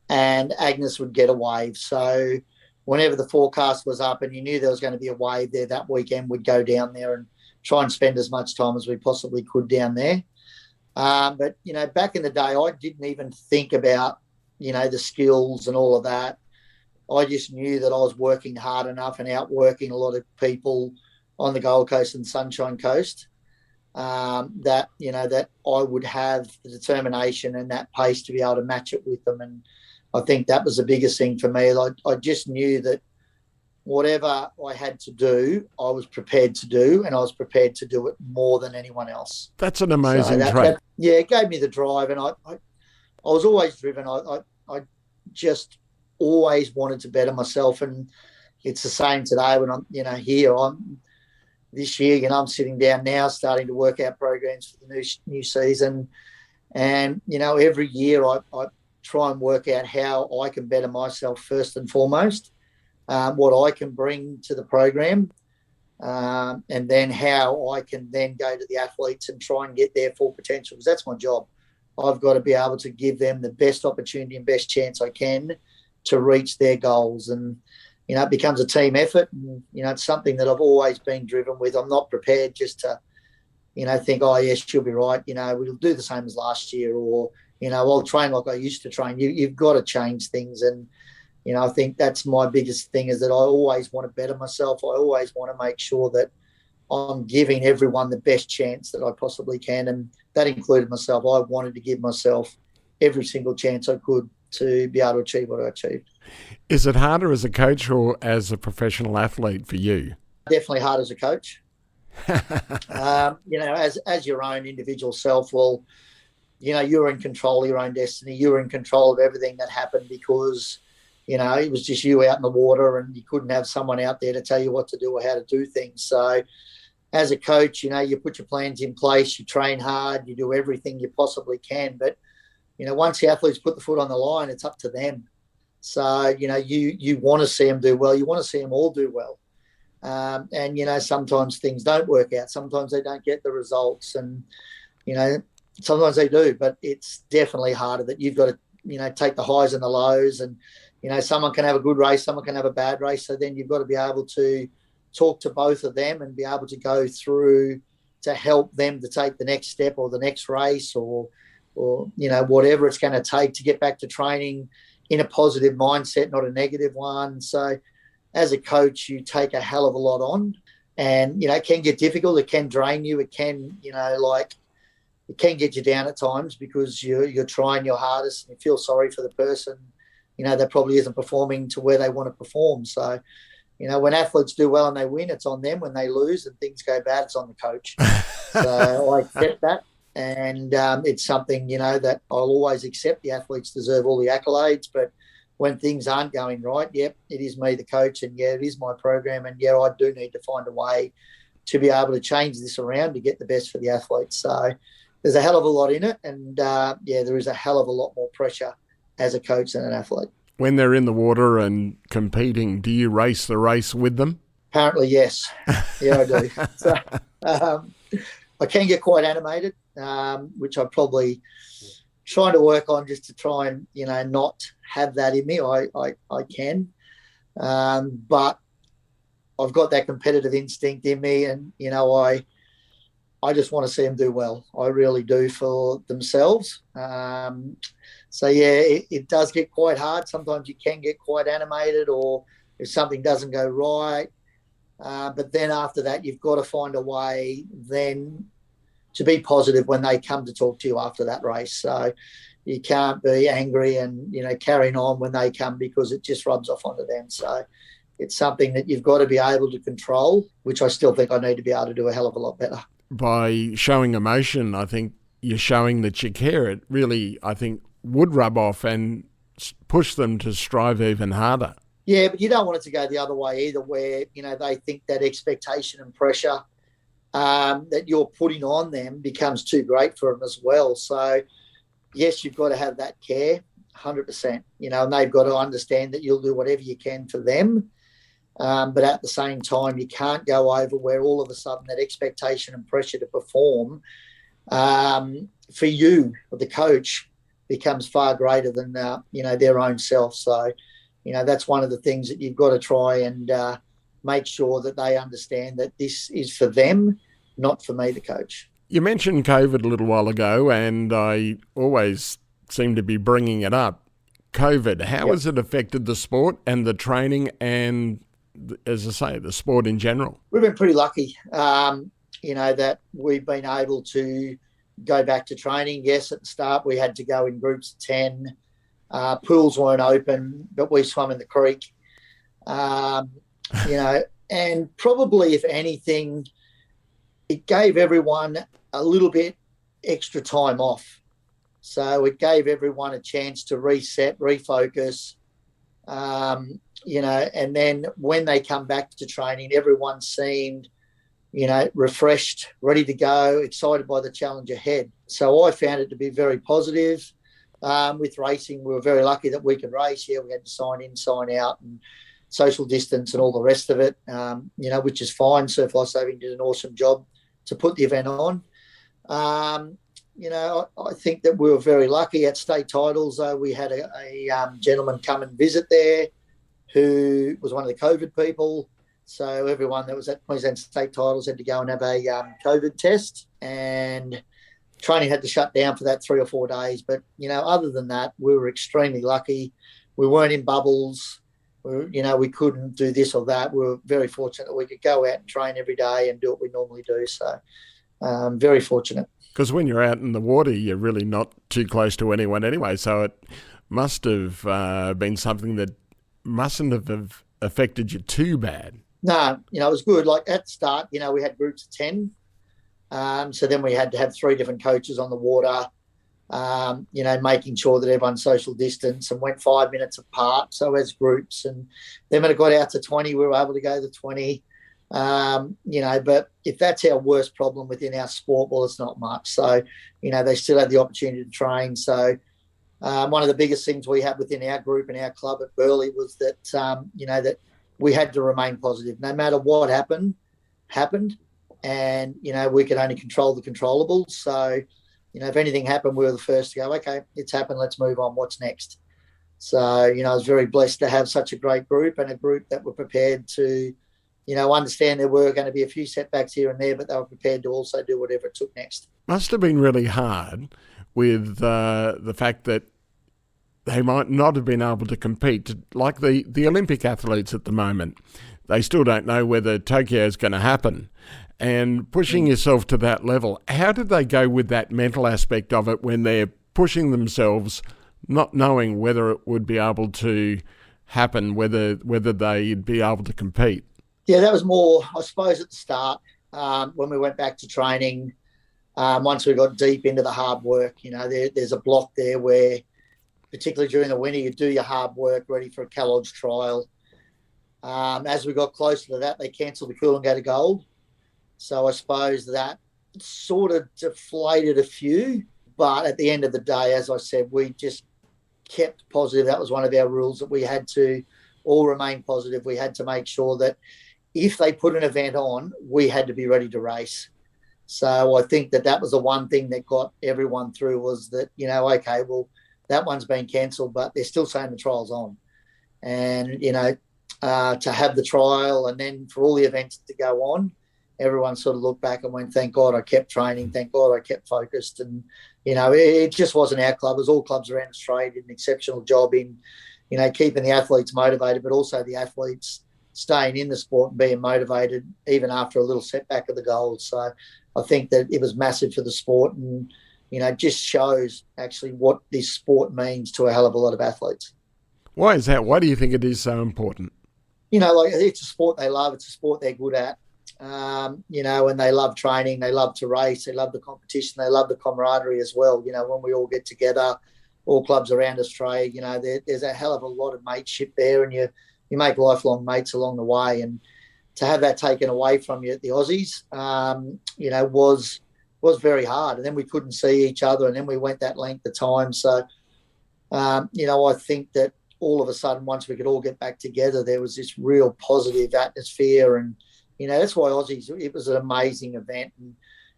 and Agnes would get a wave. So whenever the forecast was up and you knew there was going to be a wave there that weekend, we'd go down there and try and spend as much time as we possibly could down there. But, back in the day, I didn't even think about, the skills and all of that. I just knew that I was working hard enough and outworking a lot of people on the Gold Coast and Sunshine Coast, that I would have the determination and that pace to be able to match it with them. And I think that was the biggest thing for me. I just knew that whatever I had to do, I was prepared to do, and I was prepared to do it more than anyone else. That's an amazing trait. It gave me the drive, and I was always driven. I just always wanted to better myself, and it's the same today when I'm here. This year, I'm sitting down now starting to work out programs for the new season, and every year I try and work out how I can better myself first and foremost, what I can bring to the program, and then how I can then go to the athletes and try and get their full potential, because that's my job. I've got to be able to give them the best opportunity and best chance I can to reach their goals. And, it becomes a team effort. And, it's something that I've always been driven with. I'm not prepared just to, think, oh, yes, you'll be right. We'll do the same as last year, or, I'll train like I used to train. You've got to change things. And, I think that's my biggest thing, is that I always want to better myself. I always want to make sure that I'm giving everyone the best chance that I possibly can. And that included myself. I wanted to give myself every single chance I could to be able to achieve what I achieved. Is it harder as a coach or as a professional athlete for you? Definitely hard as a coach. As your own individual self, well, you're in control of your own destiny. You're in control of everything that happened, because, it was just you out in the water, and you couldn't have someone out there to tell you what to do or how to do things. So as a coach, you put your plans in place, you train hard, you do everything you possibly can. But, once the athletes put the foot on the line, it's up to them. So, you want to see them do well. You want to see them all do well. And, sometimes things don't work out. Sometimes they don't get the results, and, sometimes they do. But it's definitely harder that you've got to, take the highs and the lows. And, someone can have a good race, someone can have a bad race. So then you've got to be able to talk to both of them and be able to go through to help them to take the next step or the next race, or whatever it's going to take to get back to training in a positive mindset, not a negative one. So as a coach, you take a hell of a lot on, and, it can get difficult. It can drain you. It can, it can get you down at times, because you're trying your hardest and you feel sorry for the person, that probably isn't performing to where they want to perform. So, when athletes do well and they win, it's on them. When they lose and things go bad, it's on the coach. So I accept that. And it's something, that I'll always accept. The athletes deserve all the accolades, but when things aren't going right, yep, it is me, the coach, and it is my program. And I do need to find a way to be able to change this around to get the best for the athletes. So there's a hell of a lot in it. And there is a hell of a lot more pressure as a coach than an athlete. When they're in the water and competing, do you race the race with them? Apparently, yes. Yeah, I do. So, I can get quite animated, which I'm probably trying to work on, just to try and, not have that in me. I can. But I've got that competitive instinct in me, and, I just want to see them do well. I really do, for themselves. It does get quite hard. Sometimes you can get quite animated, or if something doesn't go right. But then after that, you've got to find a way then to be positive when they come to talk to you after that race. So you can't be angry and, carrying on when they come, because it just rubs off onto them. So it's something that you've got to be able to control, which I still think I need to be able to do a hell of a lot better. By showing emotion, I think you're showing that you care. It really, I think, would rub off and push them to strive even harder. Yeah, but you don't want it to go the other way either, where, they think that expectation and pressure that you're putting on them becomes too great for them as well. So, yes, you've got to have that care, 100%, and they've got to understand that you'll do whatever you can for them. But at the same time, you can't go over where all of a sudden that expectation and pressure to perform for you, the coach, becomes far greater than, their own self. So, that's one of the things that you've got to try and make sure that they understand that this is for them, not for me, the coach. You mentioned COVID a little while ago, and I always seem to be bringing it up. COVID, how has it affected the sport and the training and, as I say, the sport in general? We've been pretty lucky, that we've been able to go back to training. Yes, at the start we had to go in groups of 10. Pools weren't open, but we swam in the creek. And probably, if anything, it gave everyone a little bit extra time off. So it gave everyone a chance to reset, refocus, and then when they come back to training, everyone seemed, refreshed, ready to go, excited by the challenge ahead. So I found it to be very positive. With racing, we were very lucky that we could race. Yeah, we had to sign in, sign out, and social distance and all the rest of it, which is fine. Surf Life Saving did an awesome job to put the event on. I think that we were very lucky at state titles. We had a gentleman come and visit there who was one of the COVID people. So everyone that was at Queensland state titles had to go and have a COVID test, and training had to shut down for that 3 or 4 days. But, other than that, we were extremely lucky. We weren't in bubbles. We couldn't do this or that. We were very fortunate that we could go out and train every day and do what we normally do. So very fortunate. Because when you're out in the water, you're really not too close to anyone anyway. So it must have been something that mustn't have affected you too bad. No, it was good. Like at the start, we had groups of 10. So then we had to have 3 different coaches on the water, making sure that everyone's social distance, and went 5 minutes apart. So as groups, and then when it got out to 20, we were able to go to 20. But if that's our worst problem within our sport, well, it's not much. So, they still had the opportunity to train. So one of the biggest things we had within our group and our club at Burleigh was that, that we had to remain positive. No matter what happened. And, we could only control the controllables. So, if anything happened, we were the first to go, okay, it's happened, let's move on, what's next? So, I was very blessed to have such a great group, and a group that were prepared to, understand there were going to be a few setbacks here and there, but they were prepared to also do whatever it took next. Must have been really hard with the fact that they might not have been able to compete, like the Olympic athletes at the moment. They still don't know whether Tokyo is going to happen. And pushing yourself to that level, how did they go with that mental aspect of it when they're pushing themselves, not knowing whether it would be able to happen, whether they'd be able to compete? Yeah, that was more, I suppose, at the start when we went back to training. Once we got deep into the hard work, there's a block there where, particularly during the winter, you do your hard work ready for a Cal Lodge trial. As we got closer to that, they cancelled the Coolangatta Gold. So I suppose that sort of deflated a few. But at the end of the day, as I said, we just kept positive. That was one of our rules, that we had to all remain positive. We had to make sure that if they put an event on, we had to be ready to race. So I think that was the one thing that got everyone through, was that, okay, well, that one's been cancelled, but they're still saying the trial's on. And, to have the trial and then for all the events to go on, everyone sort of looked back and went, thank God I kept training. Thank God I kept focused. And, it just wasn't our club. It was all clubs around Australia did an exceptional job in, keeping the athletes motivated, but also the athletes staying in the sport and being motivated even after a little setback of the gold. So I think that it was massive for the sport, and, just shows actually what this sport means to a hell of a lot of athletes. Why is that? Why do you think it is so important? It's a sport they love. It's a sport they're good at. And they love training, they love to race, they love the competition, they love the camaraderie as well. When we all get together, all clubs around Australia, there's a hell of a lot of mateship there, and you make lifelong mates along the way. And, to have that taken away from you at the Aussies, was very hard. And then we couldn't see each other, and then we went that length of time. So, I think that all of a sudden, once we could all get back together, there was this real positive atmosphere. And, that's why Aussies, it was an amazing event and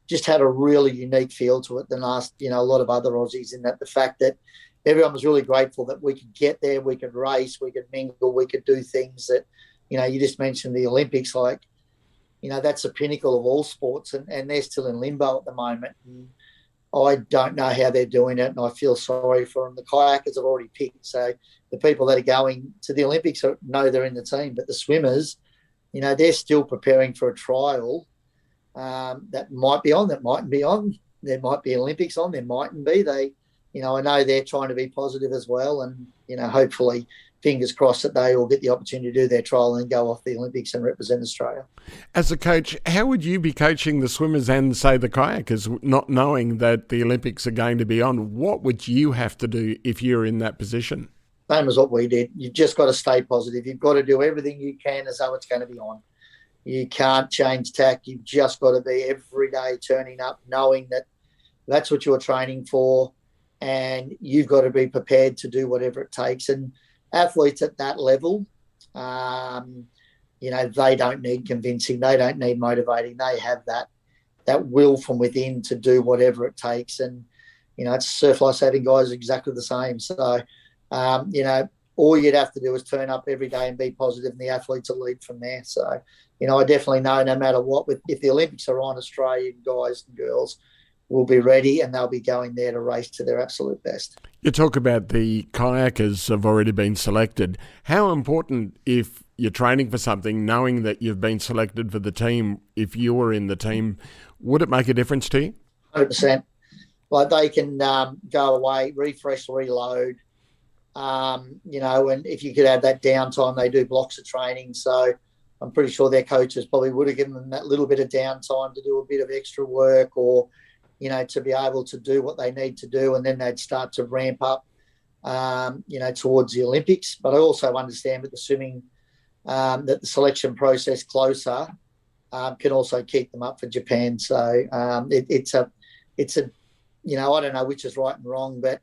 just had a really unique feel to it than last, a lot of other Aussies, in that the fact that everyone was really grateful that we could get there, we could race, we could mingle, we could do things that, you just mentioned the Olympics, like, that's the pinnacle of all sports, and they're still in limbo at the moment. And I don't know how they're doing it, and I feel sorry for them. The kayakers have already picked, so the people that are know they're in the team, but the swimmers, they're still preparing for a trial that might be on, that mightn't be on. There might be Olympics on, there mightn't be. I know they're trying to be positive as well, and, hopefully, fingers crossed that they will get the opportunity to do their trial and go off the Olympics and represent Australia. As a coach, how would you be coaching the swimmers and, say, the kayakers, not knowing that the Olympics are going to be on? What would you have to do if you're in that position? Same as what we did. You've just got to stay positive. You've got to do everything you can as though it's going to be on. You can't change tack. You've just got to be every day turning up, knowing that that's what you're training for, and you've got to be prepared to do whatever it takes. And athletes at that level, they don't need convincing. They don't need motivating. They have that will from within to do whatever it takes. And, it's surf life saving guys exactly the same. So, all you'd have to do is turn up every day and be positive, and the athletes will lead from there. So, I definitely know no matter what, if the Olympics are on, Australian guys and girls will be ready, and they'll be going there to race to their absolute best. You talk about the kayakers have already been selected. How important, if you're training for something, knowing that you've been selected for the team, if you were in the team, would it make a difference to you? 100%. Like, they can go away, refresh, reload, and if you could have that downtime, they do blocks of training. So I'm pretty sure their coaches probably would have given them that little bit of downtime to do a bit of extra work, or to be able to do what they need to do, and then they'd start to ramp up, towards the Olympics. But I also understand with the swimming that the selection process closer can also keep them up for Japan. So it's a I don't know which is right and wrong, but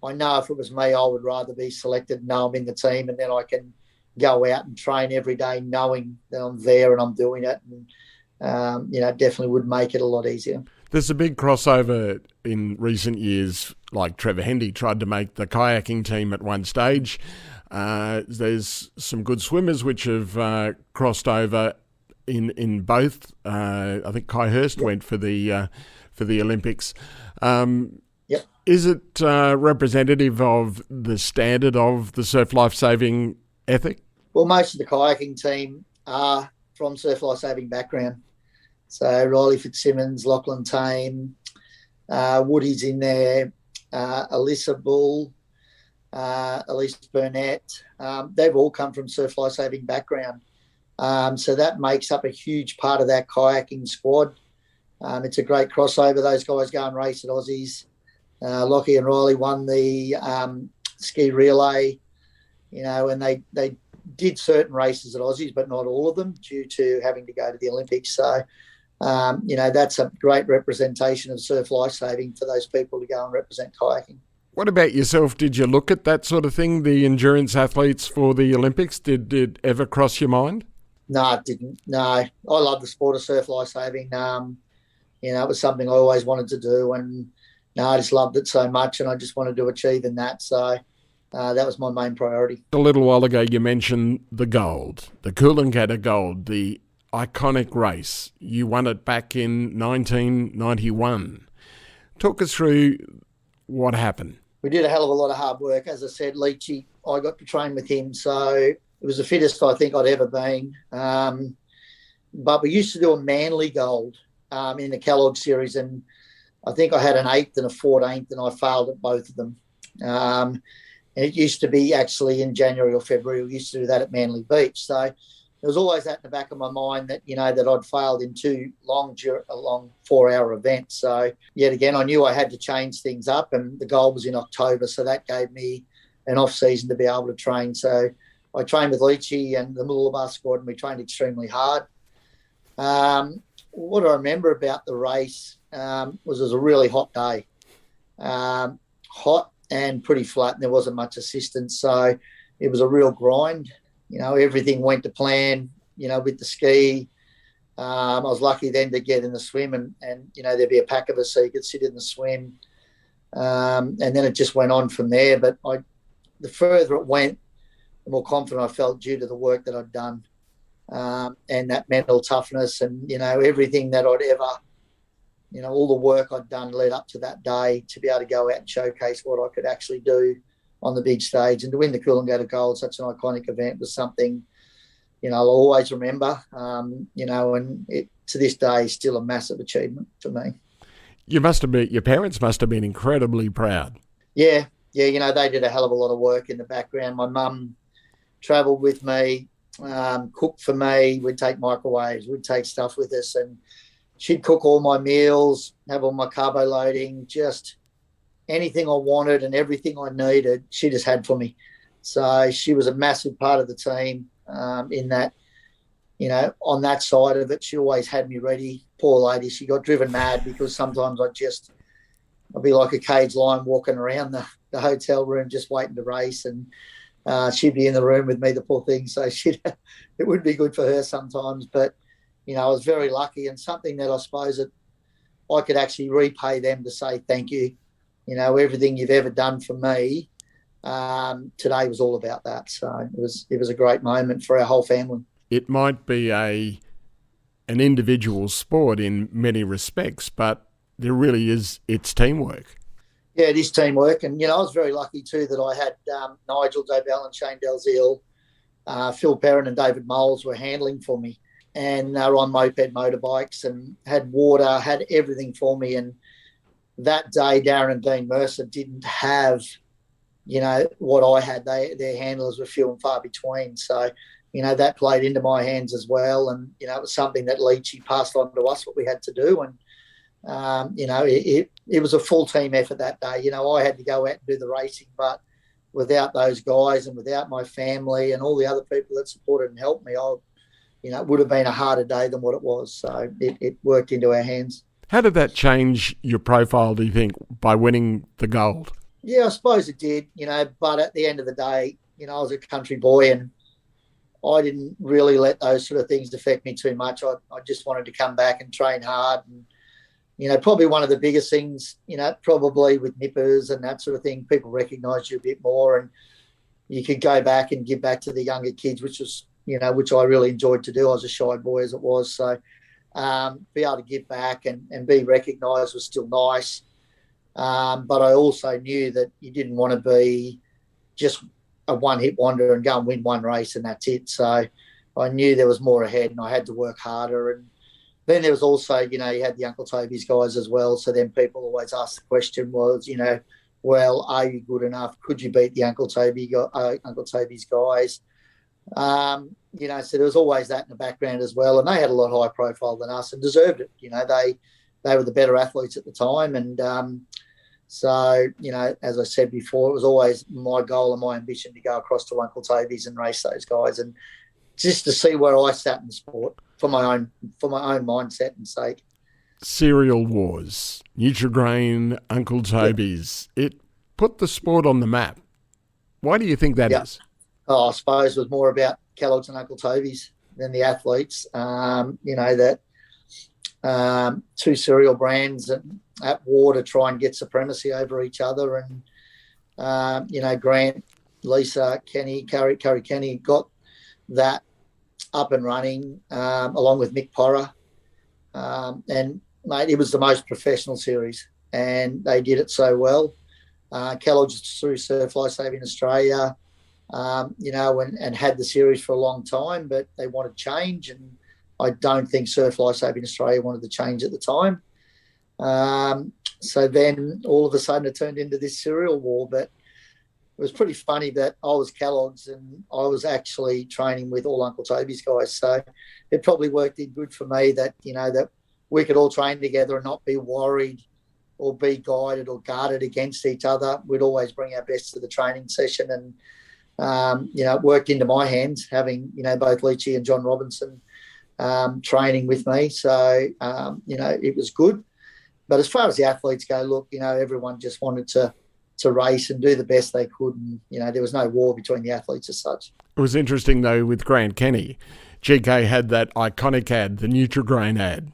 I know if it was me, I would rather be selected, know I'm in the team, and then I can go out and train every day knowing that I'm there and I'm doing it. And, definitely would make it a lot easier. There's a big crossover in recent years, like Trevor Hendy tried to make the kayaking team at one stage. There's some good swimmers which have crossed over in both. I think Kai Hurst went for the Olympics. Yep. Is it representative of the standard of the surf life-saving ethic? Well, most of the kayaking team are from surf life-saving background. So Riley Fitzsimmons, Lachlan Tame, Woody's in there, Alyssa Bull, Elise Burnett. They've all come from surf life-saving background. So that makes up a huge part of that kayaking squad. It's a great crossover. Those guys go and race at Aussies. Lockie and Riley won the ski relay, and they did certain races at Aussies, but not all of them due to having to go to the Olympics. So, that's a great representation of surf life-saving for those people to go and represent kayaking. What about yourself? Did you look at that sort of thing, the endurance athletes for the Olympics? Did it ever cross your mind? No, it didn't. No, I love the sport of surf life-saving. It was something I always wanted to do, and I just loved it so much, and I just wanted to achieve in that. So that was my main priority. A little while ago, you mentioned the gold, the Coolangatta Gold, the iconic race. You won it back in 1991. Talk us through what happened. We did a hell of a lot of hard work. As I said, Leachy, I got to train with him, so it was the fittest I think I'd ever been. But we used to do a Manly Gold in the Kellogg series, and I think I had an 8th and a 14th, and I failed at both of them. And it used to be actually in January or February. We used to do that at Manly Beach. So there was always that in the back of my mind that, that I'd failed in a long 4-hour event. So yet again, I knew I had to change things up, and the goal was in October. So that gave me an off season to be able to train. So I trained with Leachy and the Mooloolaba squad, and we trained extremely hard. What I remember about the race was it was a really hot day. Hot and pretty flat, and there wasn't much assistance. So it was a real grind. Everything went to plan, with the ski. I was lucky then to get in the swim and there'd be a pack of us so you could sit in the swim. And then it just went on from there. But the further it went, the more confident I felt due to the work that I'd done and that mental toughness and, everything that I'd ever, all the work I'd done led up to that day to be able to go out and showcase what I could actually do on the big stage. And to win the Coolangatta Gold, such an iconic event, was something, I'll always remember, and it, to this day, is still a massive achievement for me. Your parents must have been incredibly proud. Yeah, they did a hell of a lot of work in the background. My mum travelled with me, cooked for me. We'd take microwaves, we'd take stuff with us, and she'd cook all my meals, have all my carbo loading, just anything I wanted and everything I needed, she just had for me. So she was a massive part of the team in that, on that side of it, she always had me ready. Poor lady, she got driven mad because sometimes I'd be like a caged lion walking around the hotel room just waiting to race, and she'd be in the room with me, the poor thing. So it would be good for her sometimes. But, I was very lucky, and something that I suppose that I could actually repay them to say thank you. Everything you've ever done for me, today was all about that. So it was a great moment for our whole family. It might be an individual sport in many respects, but there really is, it's teamwork. Yeah, it is teamwork. And, I was very lucky too that I had Nigel Dobell and Shane Dalziel, Phil Perrin and David Moles were handling for me. And they were on moped motorbikes and had water, had everything for me. And that day, Darren and Dean Mercer didn't have, what I had. Their handlers were few and far between. So, that played into my hands as well. And, it was something that Leachy passed on to us, what we had to do. And, it was a full team effort that day. I had to go out and do the racing, but without those guys and without my family and all the other people that supported and helped me, it would have been a harder day than what it was. So it worked into our hands. How did that change your profile, do you think, by winning the gold? Yeah, I suppose it did, but at the end of the day, I was a country boy and I didn't really let those sort of things affect me too much. I just wanted to come back and train hard. And, probably one of the biggest things, probably with nippers and that sort of thing, people recognise you a bit more and you could go back and give back to the younger kids, which was, which I really enjoyed to do. I was a shy boy as it was. So be able to give back and be recognised was still nice. But I also knew that you didn't want to be just a one-hit wonder and go and win one race and that's it. So I knew there was more ahead and I had to work harder. And then there was also, you had the Uncle Toby's guys as well. So then people always ask the question was, well, are you good enough? Could you beat the Uncle Toby's guys? So there was always that in the background as well. And they had a lot higher profile than us and deserved it. They were the better athletes at the time. And so, as I said before, it was always my goal and my ambition to go across to Uncle Toby's and race those guys and just to see where I sat in the sport for my own mindset and sake. Cereal Wars, Nutrigrain, Uncle Toby's. It put the sport on the map. Why do you think that is? I suppose it was more about Kellogg's and Uncle Toby's than the athletes. Two cereal brands at war to try and get supremacy over each other. And, Grant, Lisa, Kenny, Curry Kenny got that up and running along with Mick Porra. And, mate, it was the most professional series and they did it so well. Kellogg's through Surf Life Saving Australia, and had the series for a long time, but they wanted change. And I don't think Surf Life Saving Australia wanted the change at the time. So then all of a sudden it turned into this cereal war. But it was pretty funny that I was Kellogg's and I was actually training with all Uncle Toby's guys. So it probably worked in good for me that, that we could all train together and not be worried or be guided or guarded against each other. We'd always bring our best to the training session. And It worked into my hands having, both Leachy and John Robinson training with me. So, it was good. But as far as the athletes go, look, everyone just wanted to race and do the best they could. And, there was no war between the athletes as such. It was interesting, though, with Grant Kenny. GK had that iconic ad, the Nutrigrain ad.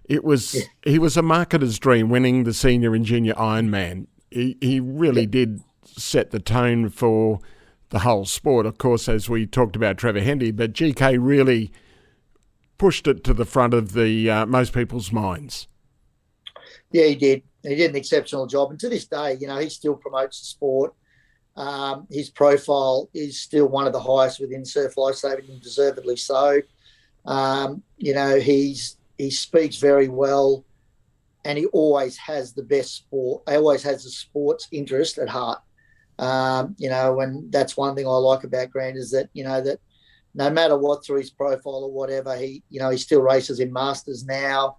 He was a marketer's dream winning the senior and junior Ironman. He really did set the tone for the whole sport. Of course, as we talked about Trevor Hendy, but GK really pushed it to the front of the most people's minds. Yeah, he did. He did an exceptional job. And to this day, he still promotes the sport. His profile is still one of the highest within surf lifesaving, and deservedly so. He speaks very well, and he always has the best sport. He always has the sports interest at heart. And that's one thing I like about Grant is that, that no matter what through his profile or whatever, he still races in Masters now.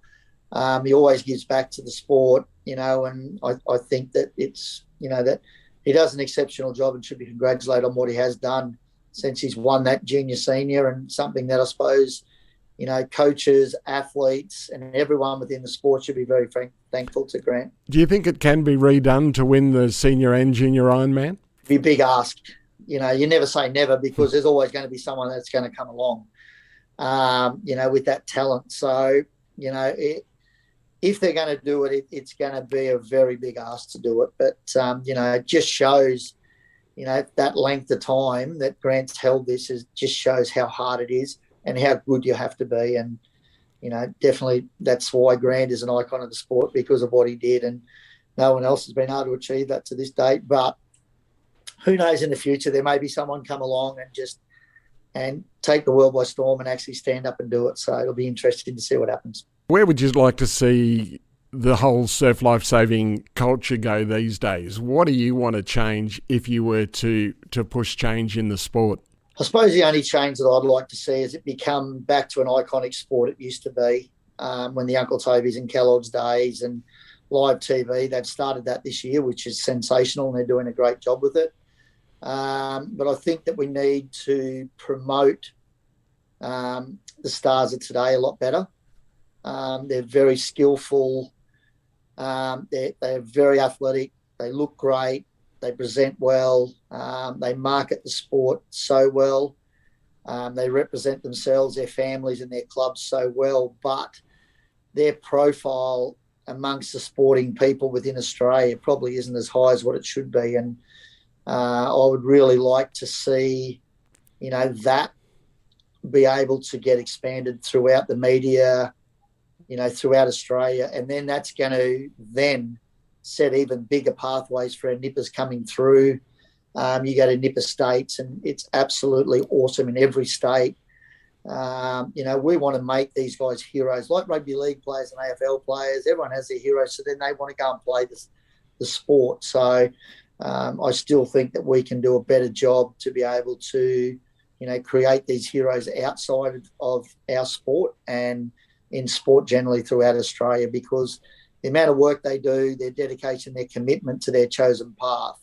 He always gives back to the sport, and I think that it's, that he does an exceptional job and should be congratulated on what he has done since he's won that junior senior, and something that I suppose, coaches, athletes and everyone within the sport should be very thankful to Grant. Do you think it can be redone to win the senior and junior Ironman? It'd be a big ask. You never say never, because there's always going to be someone that's going to come along, with that talent. So, if they're going to do it, it's going to be a very big ask to do it. But, it just shows, that length of time that Grant's held this just shows how hard it is and how good you have to be. And, definitely that's why Grant is an icon of the sport, because of what he did. And no one else has been able to achieve that to this date. But who knows, in the future, there may be someone come along and take the world by storm and actually stand up and do it. So it'll be interesting to see what happens. Where would you like to see the whole surf life-saving culture go these days? What do you want to change if you were to push change in the sport? I suppose the only change that I'd like to see is it become back to an iconic sport it used to be when the Uncle Toby's and Kellogg's days and live TV. They've started that this year, which is sensational, and they're doing a great job with it. But I think that we need to promote the stars of today a lot better. They're very skillful. They're very athletic. They look great. They present well. They market the sport so well. They represent themselves, their families and their clubs so well. But their profile amongst the sporting people within Australia probably isn't as high as what it should be. And I would really like to see, that be able to get expanded throughout the media, throughout Australia. And then that's going to then set even bigger pathways for our nippers coming through. You go to nipper states and it's absolutely awesome in every state. We want to make these guys heroes, like rugby league players and AFL players. Everyone has their heroes, so then they want to go and play the sport. So I still think that we can do a better job to be able to, create these heroes outside of our sport and in sport generally throughout Australia, because the amount of work they do, their dedication, their commitment to their chosen path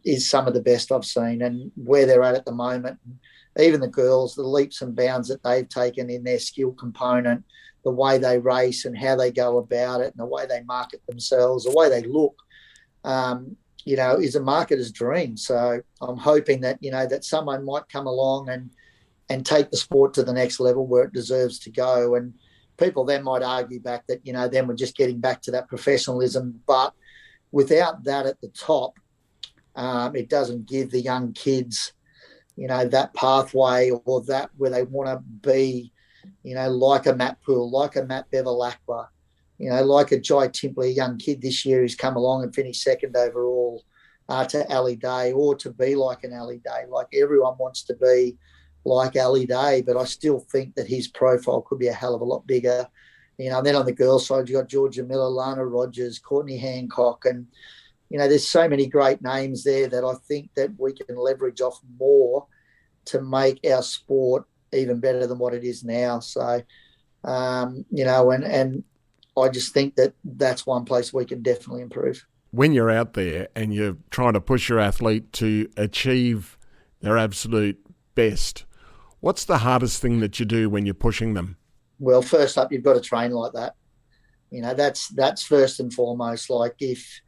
is some of the best I've seen. And where they're at the moment, even the girls, the leaps and bounds that they've taken in their skill component, the way they race and how they go about it and the way they market themselves, the way they look, is a marketer's dream. So I'm hoping that, that someone might come along and take the sport to the next level where it deserves to go. And people then might argue back that, then we're just getting back to that professionalism. But without that at the top, it doesn't give the young kids, that pathway or that where they want to be, like a Matt Poole, like a Matt Bevilacqua, like a Jai Timpley, a young kid this year who's come along and finished second overall to Ali Day, or to be like an Ali Day. Like everyone wants to be like Ali Day, but I still think that his profile could be a hell of a lot bigger. And then on the girls' side, you've got Georgia Miller, Lana Rogers, Courtney Hancock, and, there's so many great names there that I think that we can leverage off more to make our sport even better than what it is now. So, and I just think that that's one place we can definitely improve. When you're out there and you're trying to push your athlete to achieve their absolute best. What's the hardest thing that you do when you're pushing them? Well, first up, you've got to train like that. That's first and foremost. Like if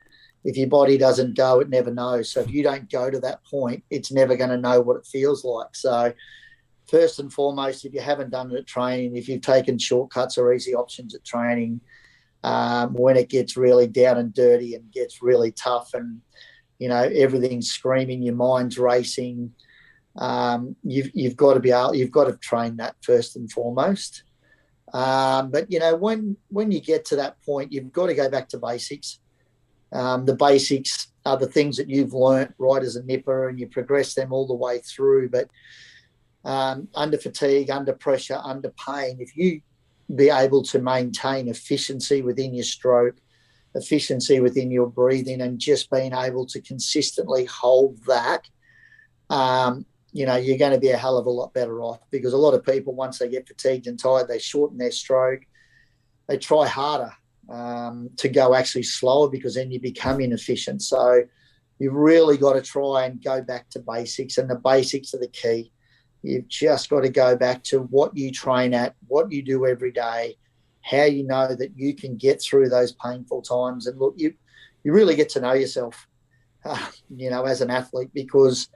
your body doesn't go, it never knows. So if you don't go to that point, it's never going to know what it feels like. So first and foremost, if you haven't done it at training, if you've taken shortcuts or easy options at training, when it gets really down and dirty and gets really tough and, everything's screaming, your mind's racing, you've got to train that first and foremost. But when you get to that point, you've got to go back to basics. The basics are the things that you've learnt right as a nipper, and you progress them all the way through. But under fatigue, under pressure, under pain, if you be able to maintain efficiency within your stroke, efficiency within your breathing, and just being able to consistently hold that, you're going to be a hell of a lot better off, because a lot of people, once they get fatigued and tired, they shorten their stroke. They try harder to go actually slower, because then you become inefficient. So you've really got to try and go back to basics, and the basics are the key. You've just got to go back to what you train at, what you do every day, how you know that you can get through those painful times. And look, you really get to know yourself, as an athlete, because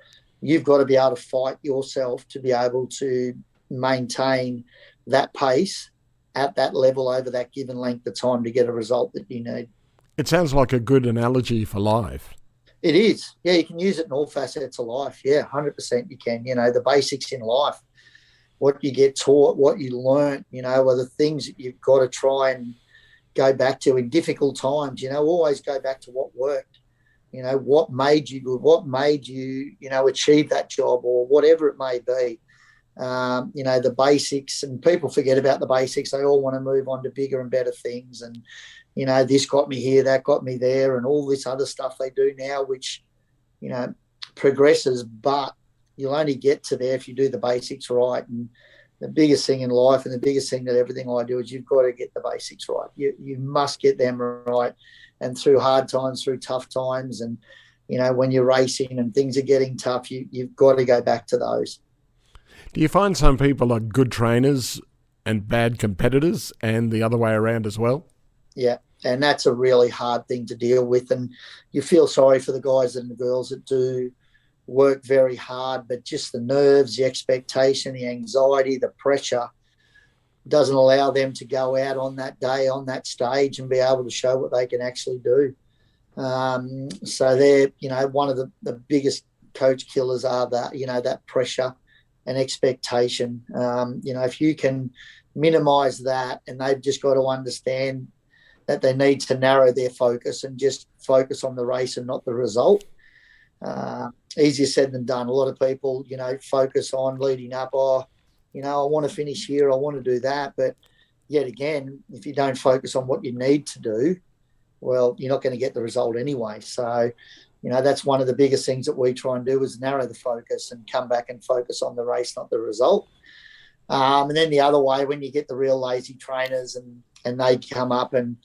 you've got to be able to fight yourself to be able to maintain that pace at that level over that given length of time to get a result that you need. It sounds like a good analogy for life. It is. Yeah, you can use it in all facets of life. Yeah, 100% you can. The basics in life, what you get taught, what you learn, are the things that you've got to try and go back to in difficult times. Always go back to what worked. What made you good, what made you, achieve that job, or whatever it may be. The basics, and people forget about the basics. They all want to move on to bigger and better things. And, this got me here, that got me there, and all this other stuff they do now, which, progresses, but you'll only get to there if you do the basics right. And the biggest thing in life, and the biggest thing that everything I do, is you've got to get the basics right. You must get them right. And through hard times, through tough times, and, when you're racing and things are getting tough, you've got to go back to those. Do you find some people are good trainers and bad competitors, and the other way around as well? Yeah, and that's a really hard thing to deal with. And you feel sorry for the guys and the girls that do work very hard, but just the nerves, the expectation, the anxiety, the pressure doesn't allow them to go out on that day, on that stage, and be able to show what they can actually do. So they're, one of the biggest coach killers are that pressure and expectation. If you can minimise that, and they've just got to understand that they need to narrow their focus and just focus on the race and not the result. Easier said than done. A lot of people, focus on leading up. I want to finish here. I want to do that. But yet again, if you don't focus on what you need to do, well, you're not going to get the result anyway. So, that's one of the biggest things that we try and do, is narrow the focus and come back and focus on the race, not the result. And then the other way, when you get the real lazy trainers and they come up and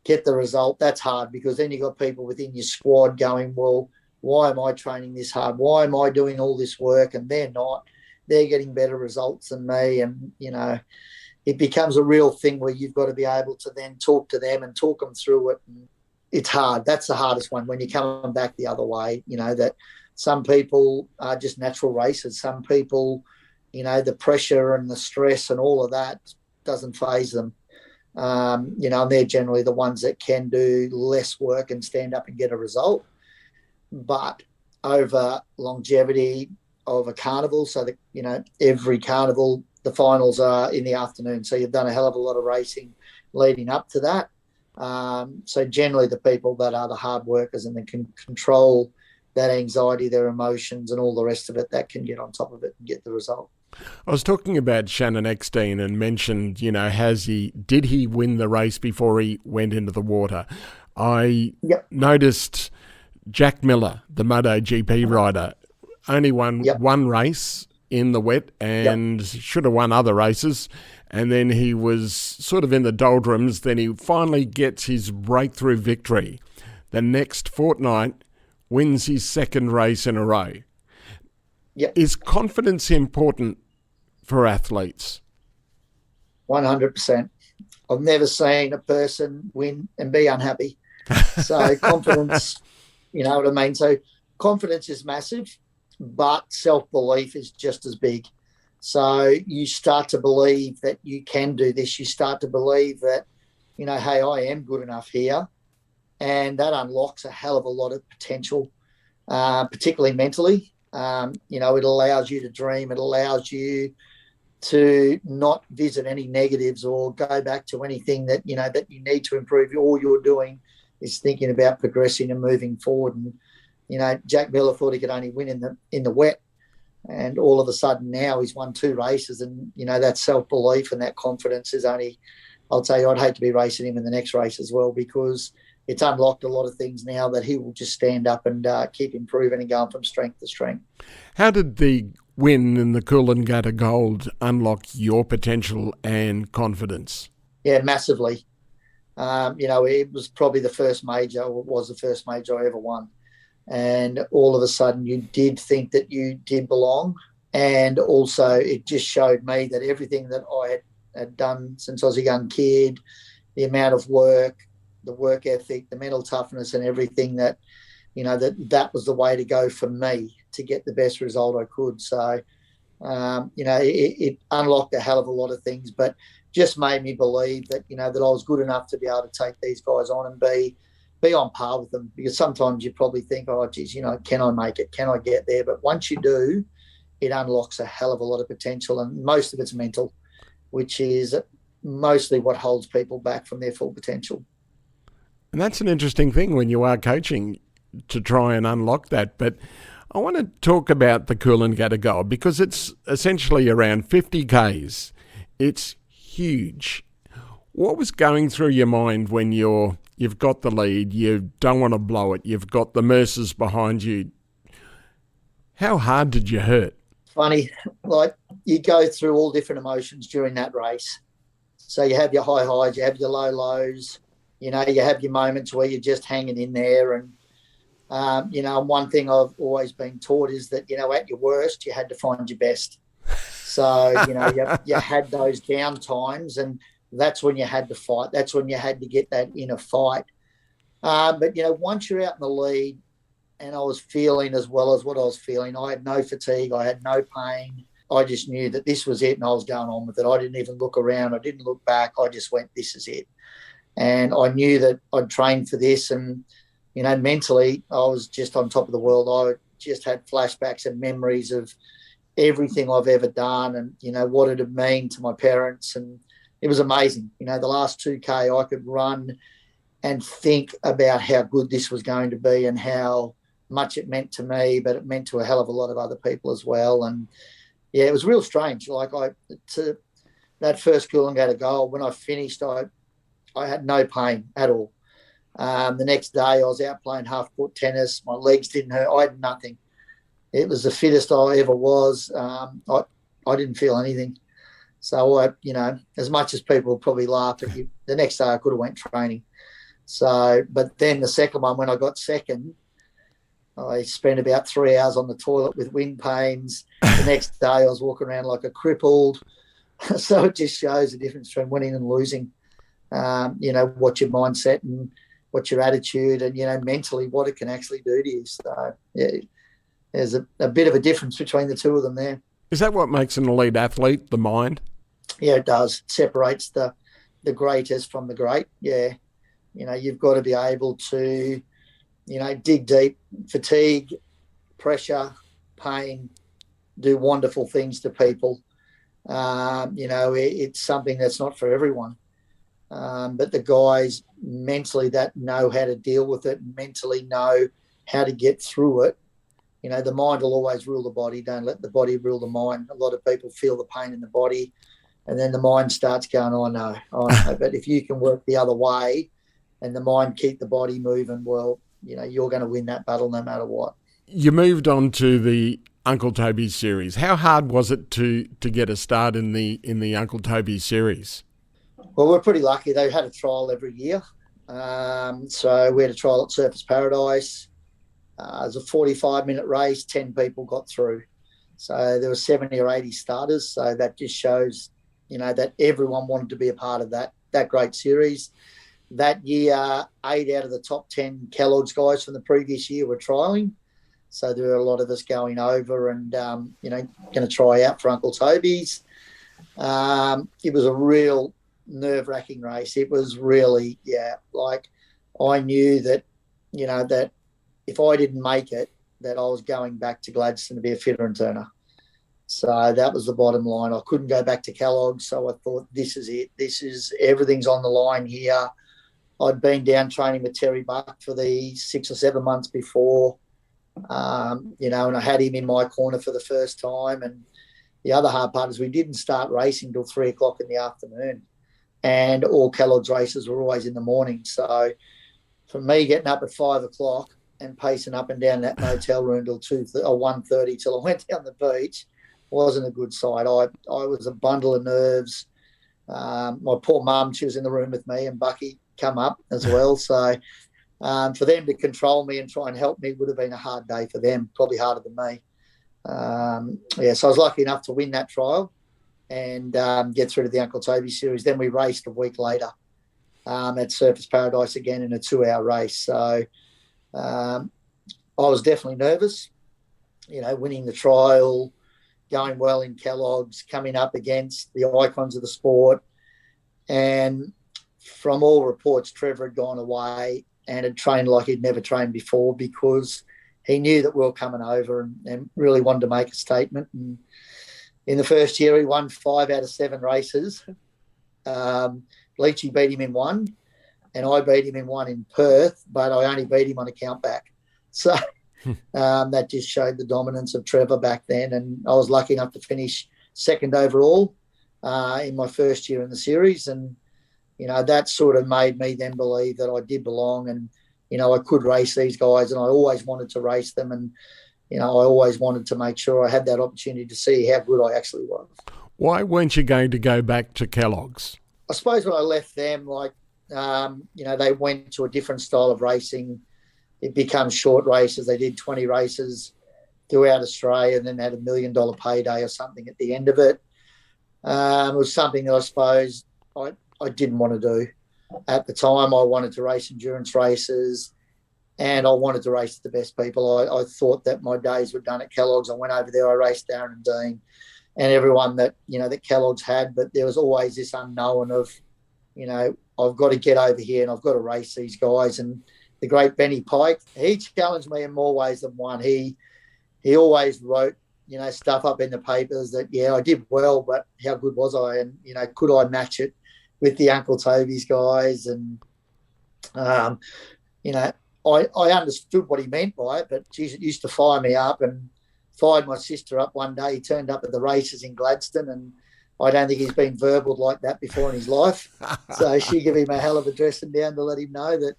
get the result, that's hard, because then you've got people within your squad going, well, why am I training this hard? Why am I doing all this work? And they're not. They're getting better results than me. And, it becomes a real thing where you've got to be able to then talk to them and talk them through it. And it's hard. That's the hardest one, when you come back the other way, that some people are just natural racers. Some people, the pressure and the stress and all of that doesn't faze them. And they're generally the ones that can do less work and stand up and get a result. But over longevity of a carnival, so that, every carnival, the finals are in the afternoon. So you've done a hell of a lot of racing leading up to that. So generally the people that are the hard workers and that can control that anxiety, their emotions and all the rest of it, that can get on top of it and get the result. I was talking about Shannon Eckstein and mentioned, did he win the race before he went into the water? I noticed Jack Miller, the MotoGP rider, only won one race in the wet and should have won other races. And then he was sort of in the doldrums. Then he finally gets his breakthrough victory. The next fortnight, wins his second race in a row. Yep. Is confidence important for athletes? 100%. I've never seen a person win and be unhappy. So confidence, you know what I mean? So confidence is massive, but self-belief is just as big. So you start to believe that you can do this. You start to believe that, you know, hey, I am good enough here. And that unlocks a hell of a lot of potential, particularly mentally. You know, it allows you to dream. It allows you to not visit any negatives or go back to anything that, you know, that you need to improve. All you're doing is thinking about progressing and moving forward. And, you know, Jack Miller thought he could only win in the wet. And all of a sudden now he's won 2 races. And, you know, that self-belief and that confidence is only, I'll tell you, I'd hate to be racing him in the next race as well, because it's unlocked a lot of things now that he will just stand up and keep improving and going from strength to strength. How did the win in the Coolangatta Gold unlock your potential and confidence? Yeah, massively. You know, it was probably the first major, or it was the first major I ever won. And all of a sudden you did think that you did belong. And also it just showed me that everything that I had done since I was a young kid, the amount of work, the work ethic, the mental toughness and everything, that, you know, that was the way to go for me to get the best result I could. So, you know, it unlocked a hell of a lot of things, but just made me believe that, you know, that I was good enough to be able to take these guys on and be on par with them. Because sometimes you probably think, oh, geez, you know, can I make it? Can I get there? But once you do, it unlocks a hell of a lot of potential, and most of it's mental, which is mostly what holds people back from their full potential. And that's an interesting thing when you are coaching, to try and unlock that. But I want to talk about the Coolangatta Gold, because it's essentially around 50 Ks. It's huge. What was going through your mind when you've got the lead, you don't want to blow it, you've got the Mercers behind you? How hard did you hurt? Funny, like, you go through all different emotions during that race. So you have your high highs, you have your low lows, you know, you have your moments where you're just hanging in there. And, you know, one thing I've always been taught is that, you know, at your worst, you had to find your best. So, you know, you had those down times, and that's when you had to fight. That's when you had to get that inner fight. But, you know, once you're out in the lead, and I was feeling as well as what I was feeling, I had no fatigue, I had no pain. I just knew that this was it, and I was going on with it. I didn't even look around. I didn't look back. I just went, this is it. And I knew that I'd trained for this, and, you know, mentally I was just on top of the world. I just had flashbacks and memories of everything I've ever done, and, you know, what it had meant to my parents. And it was amazing. You know, the last 2K I could run and think about how good this was going to be and how much it meant to me, but it meant to a hell of a lot of other people as well. And yeah, it was real strange. Like, that first Coolangatta Gold, when I finished, I had no pain at all. The next day I was out playing half-court tennis. My legs didn't hurt. I had nothing. It was the fittest I ever was. I didn't feel anything. So, you know, as much as people probably laugh at you, the next day I could have went training. So, but then the second one, when I got second, I spent about 3 hours on the toilet with wind pains. The next day I was walking around like a crippled. So it just shows the difference between winning and losing. You know, what your mindset and what your attitude and, you know, mentally what it can actually do to you. So, yeah, there's a bit of a difference between the two of them there. Is that what makes an elite athlete, the mind? Yeah, it does. It separates the greatest from the great. Yeah. You know, you've got to be able to, you know, dig deep, fatigue, pressure, pain, do wonderful things to people. You know, it's something that's not for everyone. But the guys mentally that know how to deal with it, mentally know how to get through it. You know, the mind will always rule the body. Don't let the body rule the mind. A lot of people feel the pain in the body, and then the mind starts going, oh, no. But if you can work the other way and the mind keep the body moving, well, you know, you're going to win that battle no matter what. You moved on to the Uncle Toby series. How hard was it to get a start in the Uncle Toby series? Well, we're pretty lucky. They had a trial every year. So we had a trial at Surfers Paradise. It was a 45-minute race. 10 people got through. So there were 70 or 80 starters. So that just shows, that everyone wanted to be a part of that great series. That year, 8 out of the top 10 Kellogg's guys from the previous year were trialling. So there were a lot of us going over and, going to try out for Uncle Toby's. It was a real nerve-wracking race. It was really, I knew that, that if I didn't make it, that I was going back to Gladstone to be a fitter and turner. So that was the bottom line. I couldn't go back to Kellogg's, so I thought, this is it. Everything's on the line here. I'd been down training with Terry Buck for the 6 or 7 months before, and I had him in my corner for the first time. And the other hard part is we didn't start racing till 3 o'clock in the afternoon, and all Kellogg's races were always in the morning. So for me, getting up at 5 o'clock and pacing up and down that motel room till 1:30 till I went down the beach wasn't a good sight. I was a bundle of nerves. My poor mum, she was in the room with me, and Bucky come up as well. So for them to control me and try and help me would have been a hard day for them, probably harder than me. So I was lucky enough to win that trial and get through to the Uncle Toby series. Then we raced a week later at Surfers Paradise again in a 2-hour race. So I was definitely nervous, winning the trial, going well in Kellogg's, coming up against the icons of the sport. And from all reports, Trevor had gone away and had trained like he'd never trained before because he knew that we were coming over and really wanted to make a statement. And in the first year, he won 5 out of 7 races. Leachy beat him in 1, and I beat him in 1 in Perth, but I only beat him on a count back. So that just showed the dominance of Trevor back then. And I was lucky enough to finish 2nd overall in my first year in the series. And, that sort of made me then believe that I did belong and, I could race these guys, and I always wanted to race them. And, I always wanted to make sure I had that opportunity to see how good I actually was. Why weren't you going to go back to Kellogg's? I suppose when I left them, they went to a different style of racing. It becomes short races. They did 20 races throughout Australia and then had $1 million payday or something at the end of it. It was something that I suppose I didn't want to do. At the time, I wanted to race endurance races and I wanted to race the best people. I thought that my days were done at Kellogg's. I went over there, I raced Darren and Dean and everyone that, that Kellogg's had, but there was always this unknown of, I've got to get over here and I've got to race these guys. And the great Benny Pike, he challenged me in more ways than one. He always wrote, stuff up in the papers that, I did well, but how good was I? And, could I match it with the Uncle Toby's guys? And, I understood what he meant by it, but geez, it used to fire me up and fired my sister up one day. He turned up at the races in Gladstone, and I don't think he's been verbaled like that before in his life. So she gave him a hell of a dressing down to let him know that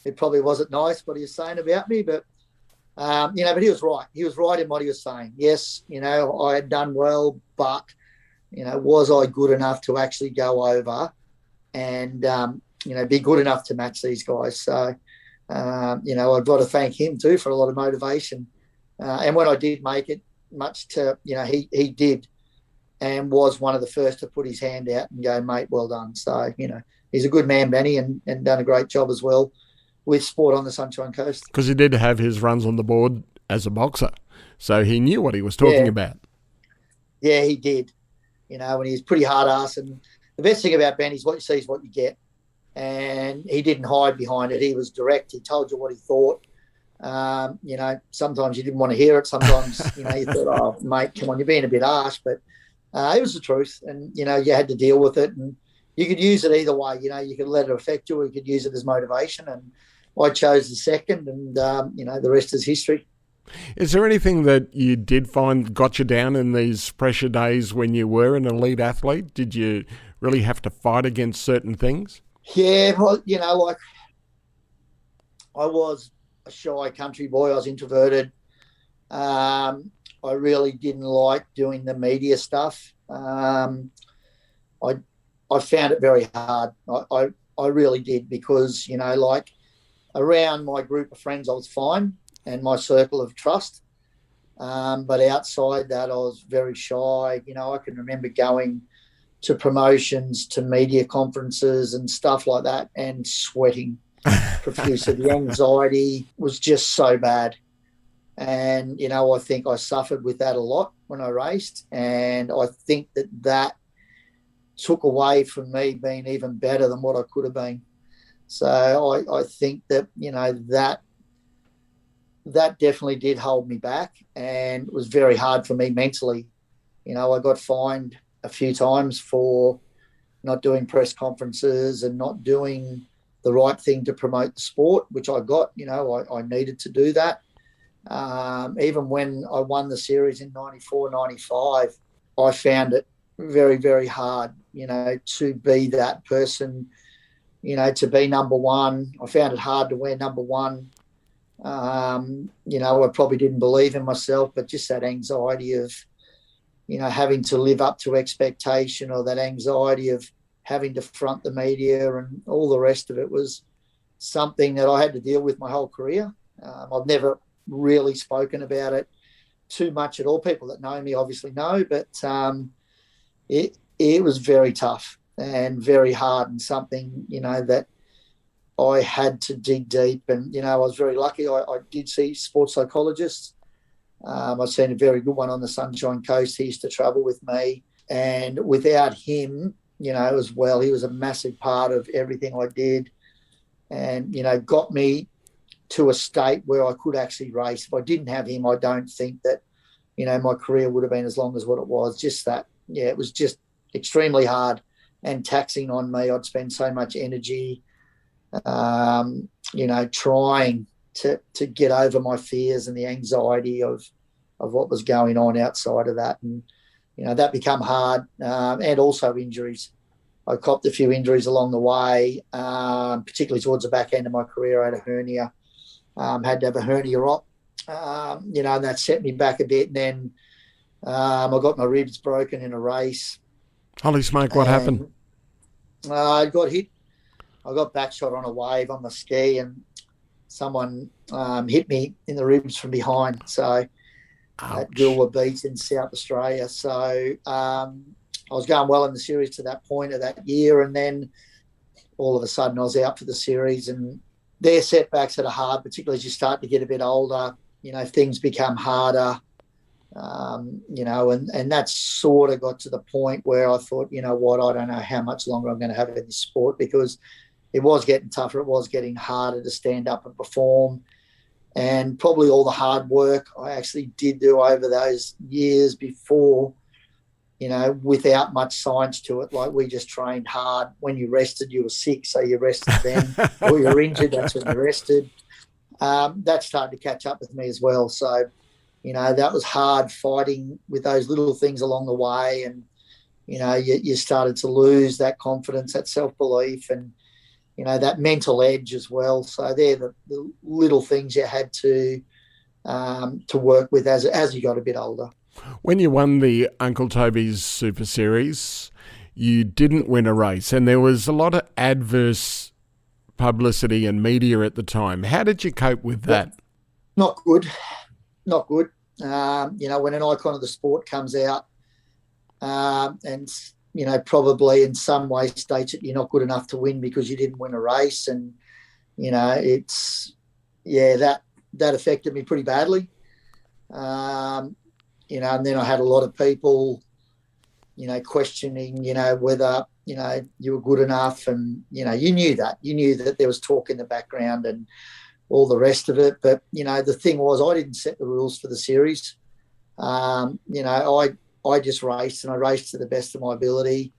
it probably wasn't nice what he was saying about me. But, but he was right. He was right in what he was saying. Yes, I had done well, but, was I good enough to actually go over and, be good enough to match these guys? So, I've got to thank him too for a lot of motivation. And when I did make it, much to, he did and was one of the first to put his hand out and go, mate, well done. So, he's a good man, Benny, and done a great job as well with sport on the Sunshine Coast. Because he did have his runs on the board as a boxer, so he knew what he was talking about. Yeah, he did. And he was pretty hard ass. And the best thing about Ben is what you see is what you get. And he didn't hide behind it. He was direct. He told you what he thought. Sometimes you didn't want to hear it. Sometimes, you thought, oh, mate, come on, you're being a bit harsh. But it was the truth. And, you had to deal with it. And you could use it either way. You could let it affect you or you could use it as motivation. And I chose the second and, the rest is history. Is there anything that you did find got you down in these pressure days when you were an elite athlete? Did you really have to fight against certain things? Yeah, well, I was a shy country boy. I was introverted. I really didn't like doing the media stuff. I found it very hard. I really did because, around my group of friends, I was fine and my circle of trust. But outside that, I was very shy. I can remember going to promotions, to media conferences and stuff like that, and sweating profusely. The anxiety was just so bad. And, I think I suffered with that a lot when I raced. And I think that took away from me being even better than what I could have been. So I think that, that definitely did hold me back, and it was very hard for me mentally. I got fined a few times for not doing press conferences and not doing the right thing to promote the sport, which I got. I needed to do that. Even when I won the series in 94, 95, I found it very, very hard, to be that person, to be number one. I found it hard to wear number one. I probably didn't believe in myself, but just that anxiety of, having to live up to expectation, or that anxiety of having to front the media and all the rest of it was something that I had to deal with my whole career. I've never really spoken about it too much at all. People that know me obviously know, but it was very tough and very hard, and something, that I had to dig deep. And, I was very lucky. I did see sports psychologists. I've seen a very good one on the Sunshine Coast. He used to travel with me. And without him, as well, he was a massive part of everything I did, and, got me to a state where I could actually race. If I didn't have him, I don't think that, my career would have been as long as what it was. Just that, it was just extremely hard and taxing on me. I'd spend so much energy, trying to get over my fears and the anxiety of what was going on outside of that. And, that became hard, and also injuries. I copped a few injuries along the way, particularly towards the back end of my career. I had a hernia, had to have a hernia op, and that set me back a bit. And then I got my ribs broken in a race. Holy smoke, what happened? I got hit. I got backshot on a wave on the ski, and someone hit me in the ribs from behind. So at Gilwa Beach in South Australia. So I was going well in the series to that point of that year, and then all of a sudden I was out for the series. And they're setbacks that are hard, particularly as you start to get a bit older. Things become harder. And that sort of got to the point where I thought, I don't know how much longer I'm going to have in this sport, because it was getting tougher. It was getting harder to stand up and perform. And probably all the hard work I actually did do over those years before, without much science to it. Like, we just trained hard. When you rested, you were sick, so you rested then. Or you're injured, that's when you rested. That started to catch up with me as well. So, that was hard, fighting with those little things along the way. And, you started to lose that confidence, that self-belief, and, that mental edge as well. So they're the little things you had to work with as you got a bit older. When you won the Uncle Toby's Super Series, you didn't win a race, and there was a lot of adverse publicity and media at the time. How did you cope with that? Not good. Not good. When an icon of the sport comes out and, probably in some way states that you're not good enough to win because you didn't win a race. And, that affected me pretty badly. And then I had a lot of people, questioning, whether, you were good enough. And, you knew that there was talk in the background and all the rest of it. But, the thing was, I didn't set the rules for the series. I just raced, and I raced to the best of my ability.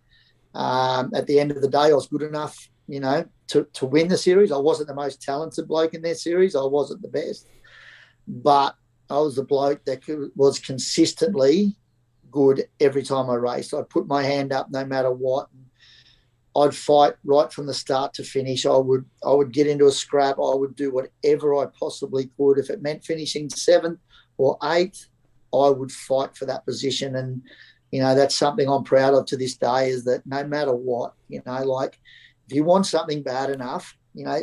At the end of the day, I was good enough, to win the series. I wasn't the most talented bloke in their series. I wasn't the best. But I was the bloke that was consistently good every time I raced. I'd put my hand up no matter what. I'd fight right from the start to finish. I would get into a scrap. I would do whatever I possibly could. If it meant finishing 7th or 8th, I would fight for that position. And, that's something I'm proud of to this day, is that no matter what, like, if you want something bad enough,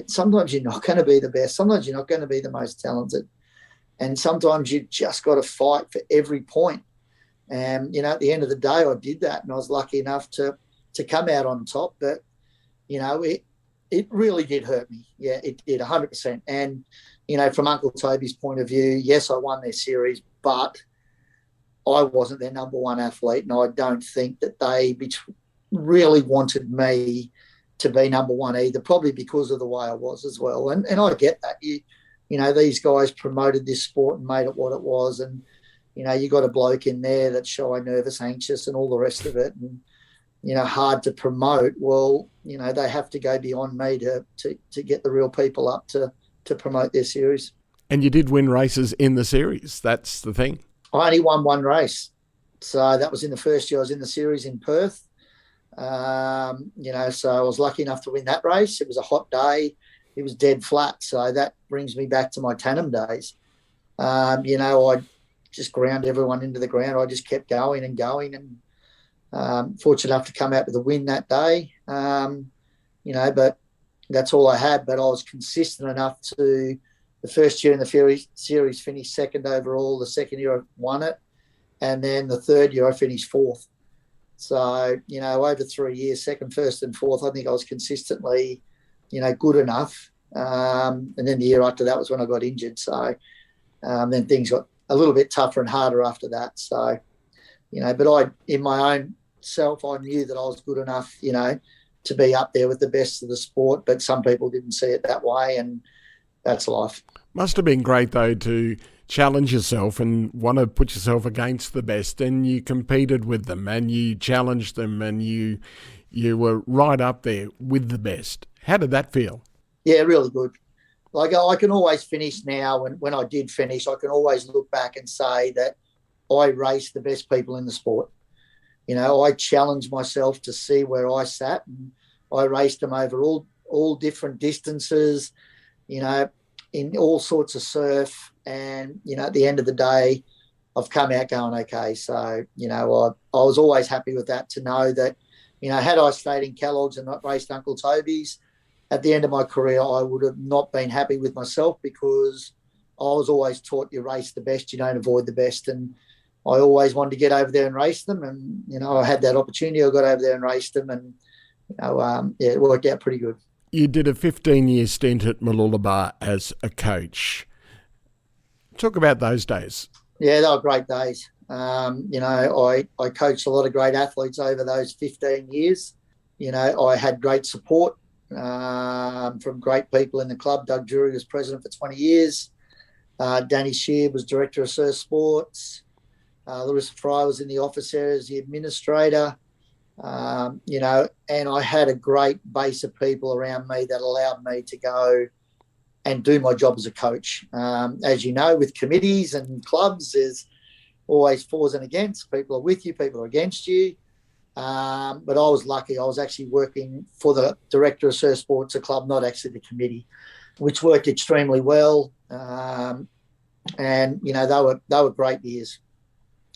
sometimes you're not going to be the best. Sometimes you're not going to be the most talented. And sometimes you just got to fight for every point. And, at the end of the day, I did that, and I was lucky enough to come out on top. But, it really did hurt me. Yeah, it did 100%. And, from Uncle Toby's point of view, yes, I won their series, but I wasn't their number one athlete. And I don't think that they really wanted me to be number one either, probably because of the way I was as well. And I get that. These guys promoted this sport and made it what it was. And, you got a bloke in there that's shy, nervous, anxious, and all the rest of it. And, hard to promote. Well, they have to go beyond me to get the real people up to promote their series. And you did win races in the series. That's the thing. I only won one race. So that was in the first year I was in the series in Perth. So I was lucky enough to win that race. It was a hot day. It was dead flat. So that brings me back to my Tannum days. I just ground everyone into the ground. I just kept going and going, and fortunate enough to come out with a win that day. But that's all I had. But I was consistent enough to the first year in the series finish second overall. The second year I won it. And then the third year I finished fourth. So, over 3 years, second, first and fourth, I think I was consistently, good enough. And then the year after that was when I got injured. So then things got a little bit tougher and harder after that. So, but in my own self, I knew that I was good enough, to be up there with the best of the sport. But some people didn't see it that way, and that's life. Must have been great, though, to challenge yourself and want to put yourself against the best, and you competed with them and you challenged them and you were right up there with the best. How did that feel? Yeah, really good. Like, I can always finish now, and when I did finish, I can always look back and say that I raced the best people in the sport. I challenged myself to see where I sat, and I raced them over all different distances, in all sorts of surf. And, at the end of the day, I've come out going okay. So, I was always happy with that, to know that, had I stayed in Kellogg's and not raced Uncle Toby's, at the end of my career, I would have not been happy with myself, because I was always taught you race the best, you don't avoid the best. And I always wanted to get over there and race them. And, I had that opportunity. I got over there and raced them, and, it worked out pretty good. You did a 15-year stint at Mooloolaba as a coach. Talk about those days. Yeah, they were great days. I coached a lot of great athletes over those 15 years. I had great support from great people in the club. Doug Drury was president for 20 years. Danny Shear was director of surf sports. Larissa Fry was in the office area as the administrator. And I had a great base of people around me that allowed me to go and do my job as a coach. As you know, with committees and clubs, there's always fors and against. People are with you, people are against you. But I was lucky. I was actually working for the director of surf sports, a club, not actually the committee, which worked extremely well. And, they were great years.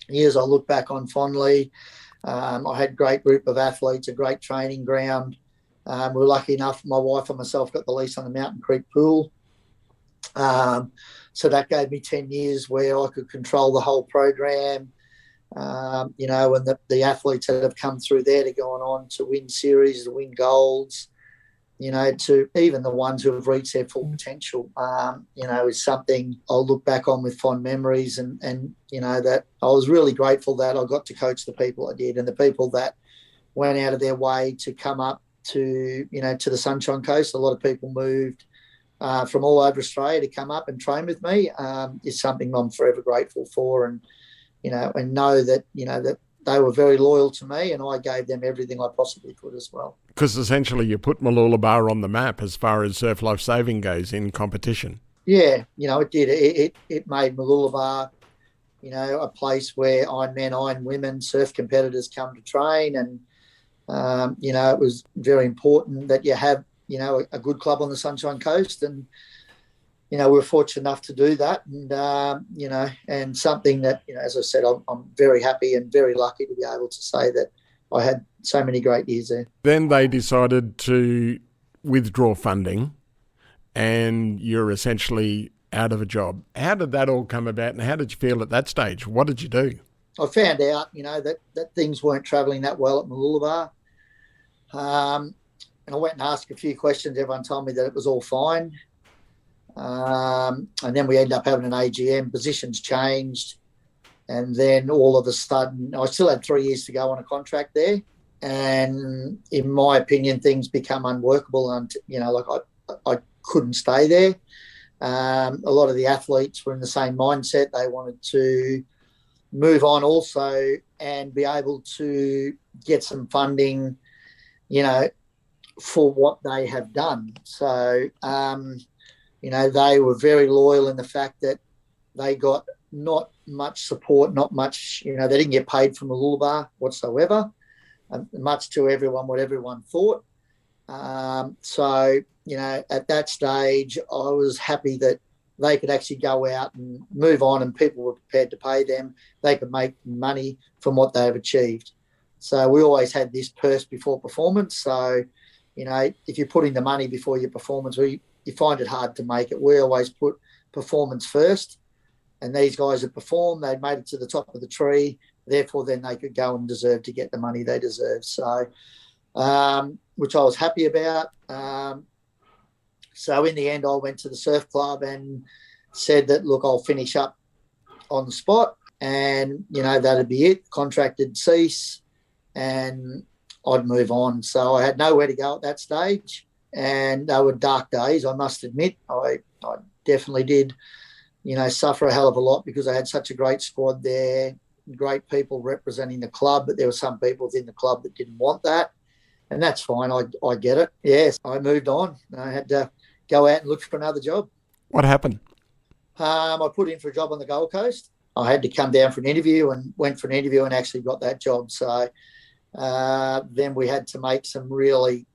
Years I look back on fondly. I had a great group of athletes, a great training ground. We were lucky enough, my wife and myself got the lease on the Mountain Creek pool. So that gave me 10 years where I could control the whole program. And the athletes that have come through there to going on to win series, to win golds, to even the ones who have reached their full potential, is something I'll look back on with fond memories. And that I was really grateful that I got to coach the people I did, and the people that went out of their way to come up to the Sunshine Coast. A lot of people moved from all over Australia to come up and train with me. Is something I'm forever grateful for, and know that that they were very loyal to me, and I gave them everything I possibly could as well. Because essentially you put Mooloolaba on the map as far as surf life saving goes in competition. Yeah, it did. It made Mooloolaba, a place where Ironmen, Iron women, surf competitors come to train, and it was very important that you have a good club on the Sunshine Coast, and we were fortunate enough to do that, and and something that as I said, I'm very happy and very lucky to be able to say that I had so many great years there. Then they decided to withdraw funding, and you're essentially out of a job. How did that all come about, and how did you feel at that stage? What did you do? I found out, that things weren't travelling that well at Mooloolaba. And I went and asked a few questions. Everyone told me that it was all fine. And then we ended up having an AGM. Positions changed. And then all of a sudden, I still had 3 years to go on a contract there. And in my opinion, things become unworkable. And, I couldn't stay there. A lot of the athletes were in the same mindset. They wanted to move on also and be able to get some funding, for what they have done. So, they were very loyal in the fact that they got not much support, not much, they didn't get paid from the Mooloolaba whatsoever, much to what everyone thought. So, at that stage, I was happy that they could actually go out and move on and people were prepared to pay them. They could make money from what they have achieved. So we always had this purse before performance. So, if you're putting the money before your performance, you find it hard to make it. We always put performance first. And these guys had performed. They'd made it to the top of the tree. Therefore, then they could go and deserve to get the money they deserve. So, which I was happy about. So in the end, I went to the surf club and said that, look, I'll finish up on the spot and, that'd be it. Contract would cease and I'd move on. So I had nowhere to go at that stage. And they were dark days, I must admit. I definitely did, suffer a hell of a lot because I had such a great squad there, great people representing the club, but there were some people within the club that didn't want that. And that's fine. I get it. Yes, I moved on. I had to go out and look for another job. What happened? I put in for a job on the Gold Coast. I had to come down for an interview and went for an interview and actually got that job. So then we had to make some really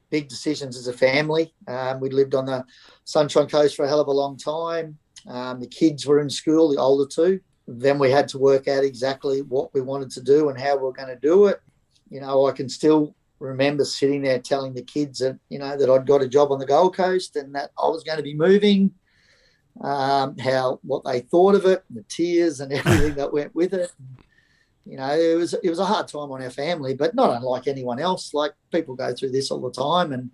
big decisions as a family. We lived on the Sunshine Coast for a hell of a long time. The kids were in school, the older two. Then we had to work out exactly what we wanted to do and how we were going to do it. I can still remember sitting there telling the kids that, that I'd got a job on the Gold Coast and that I was going to be moving, what they thought of it, and the tears and everything that went with it. It was a hard time on our family, but not unlike anyone else. Like, people go through this all the time, and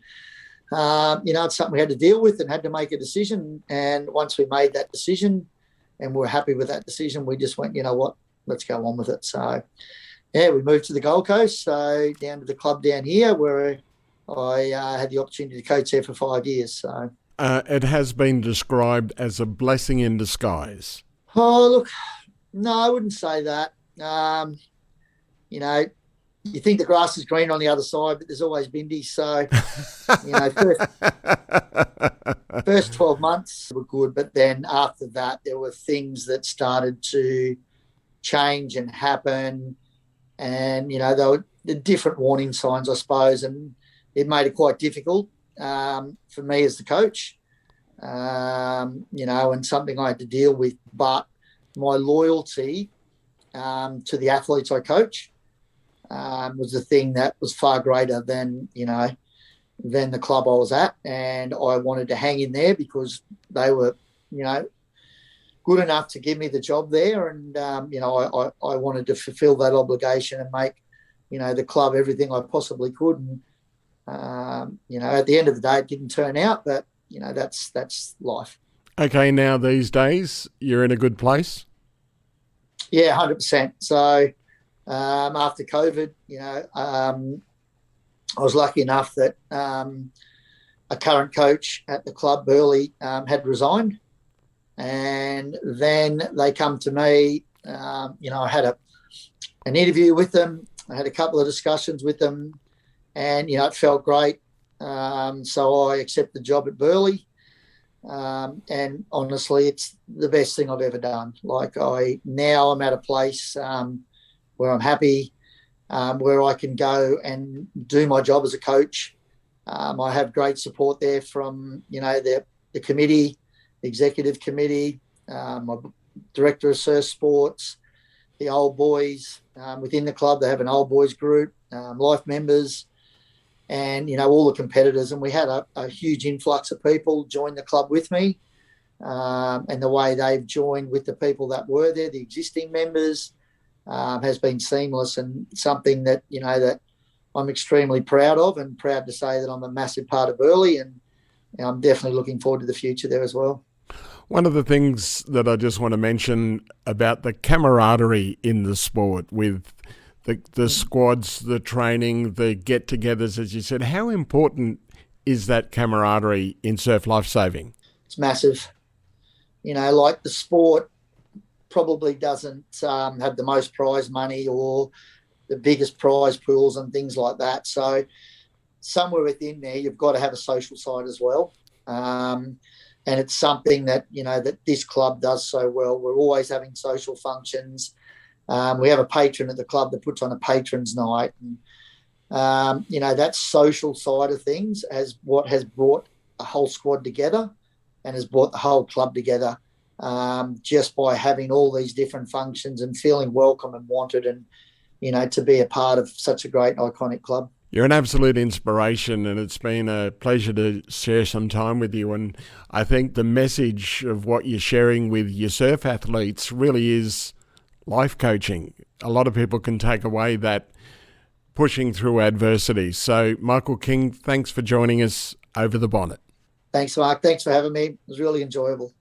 it's something we had to deal with and had to make a decision. And once we made that decision and we're happy with that decision, we just went, let's go on with it. So, yeah, we moved to the Gold Coast, so down to the club down here where I had the opportunity to coach there for 5 years. So it has been described as a blessing in disguise. Oh, look, no, I wouldn't say that. You think the grass is green on the other side, but there's always bindi. So, first 12 months were good, but then after that, there were things that started to change and happen. And, there were the different warning signs, I suppose, and it made it quite difficult for me as the coach, and something I had to deal with. But my loyalty to the athletes I coach was the thing that was far greater than the club I was at. And I wanted to hang in there because they were, good enough to give me the job there. And, I wanted to fulfill that obligation and make, the club everything I possibly could. And, at the end of the day, it didn't turn out, but, that's life. Okay, now these days, you're in a good place? Yeah, 100%. So after COVID, I was lucky enough that a current coach at the club, Burley, had resigned. And then they come to me. I had an interview with them. I had a couple of discussions with them, and it felt great. So I accepted the job at Burley, and honestly, it's the best thing I've ever done. Like, now I'm at a place where I'm happy, where I can go and do my job as a coach. I have great support there from the committee, the executive committee, my director of surf sports, the old boys within the club. They have an old boys group, life members, and all the competitors. And we had a huge influx of people join the club with me. and the way they've joined with the people that were there, the existing members, has been seamless, and something that, that I'm extremely proud of, and proud to say that I'm a massive part of early, and I'm definitely looking forward to the future there as well. One of the things that I just want to mention about the camaraderie in the sport with the squads, the training, the get-togethers, as you said, how important is that camaraderie in surf lifesaving? It's massive. Like the sport probably doesn't have the most prize money or the biggest prize pools and things like that. So somewhere within there, you've got to have a social side as well. And it's something that, that this club does so well. We're always having social functions. We have a patron at the club that puts on a patrons night. And, that social side of things has brought a whole squad together and has brought the whole club together, just by having all these different functions and feeling welcome and wanted, and, to be a part of such a great, iconic club. You're an absolute inspiration, and it's been a pleasure to share some time with you. And I think the message of what you're sharing with your surf athletes really is life coaching. A lot of people can take away that pushing through adversity. So, Michael King, thanks for joining us over the bonnet. Thanks, Mark. Thanks for having me. It was really enjoyable.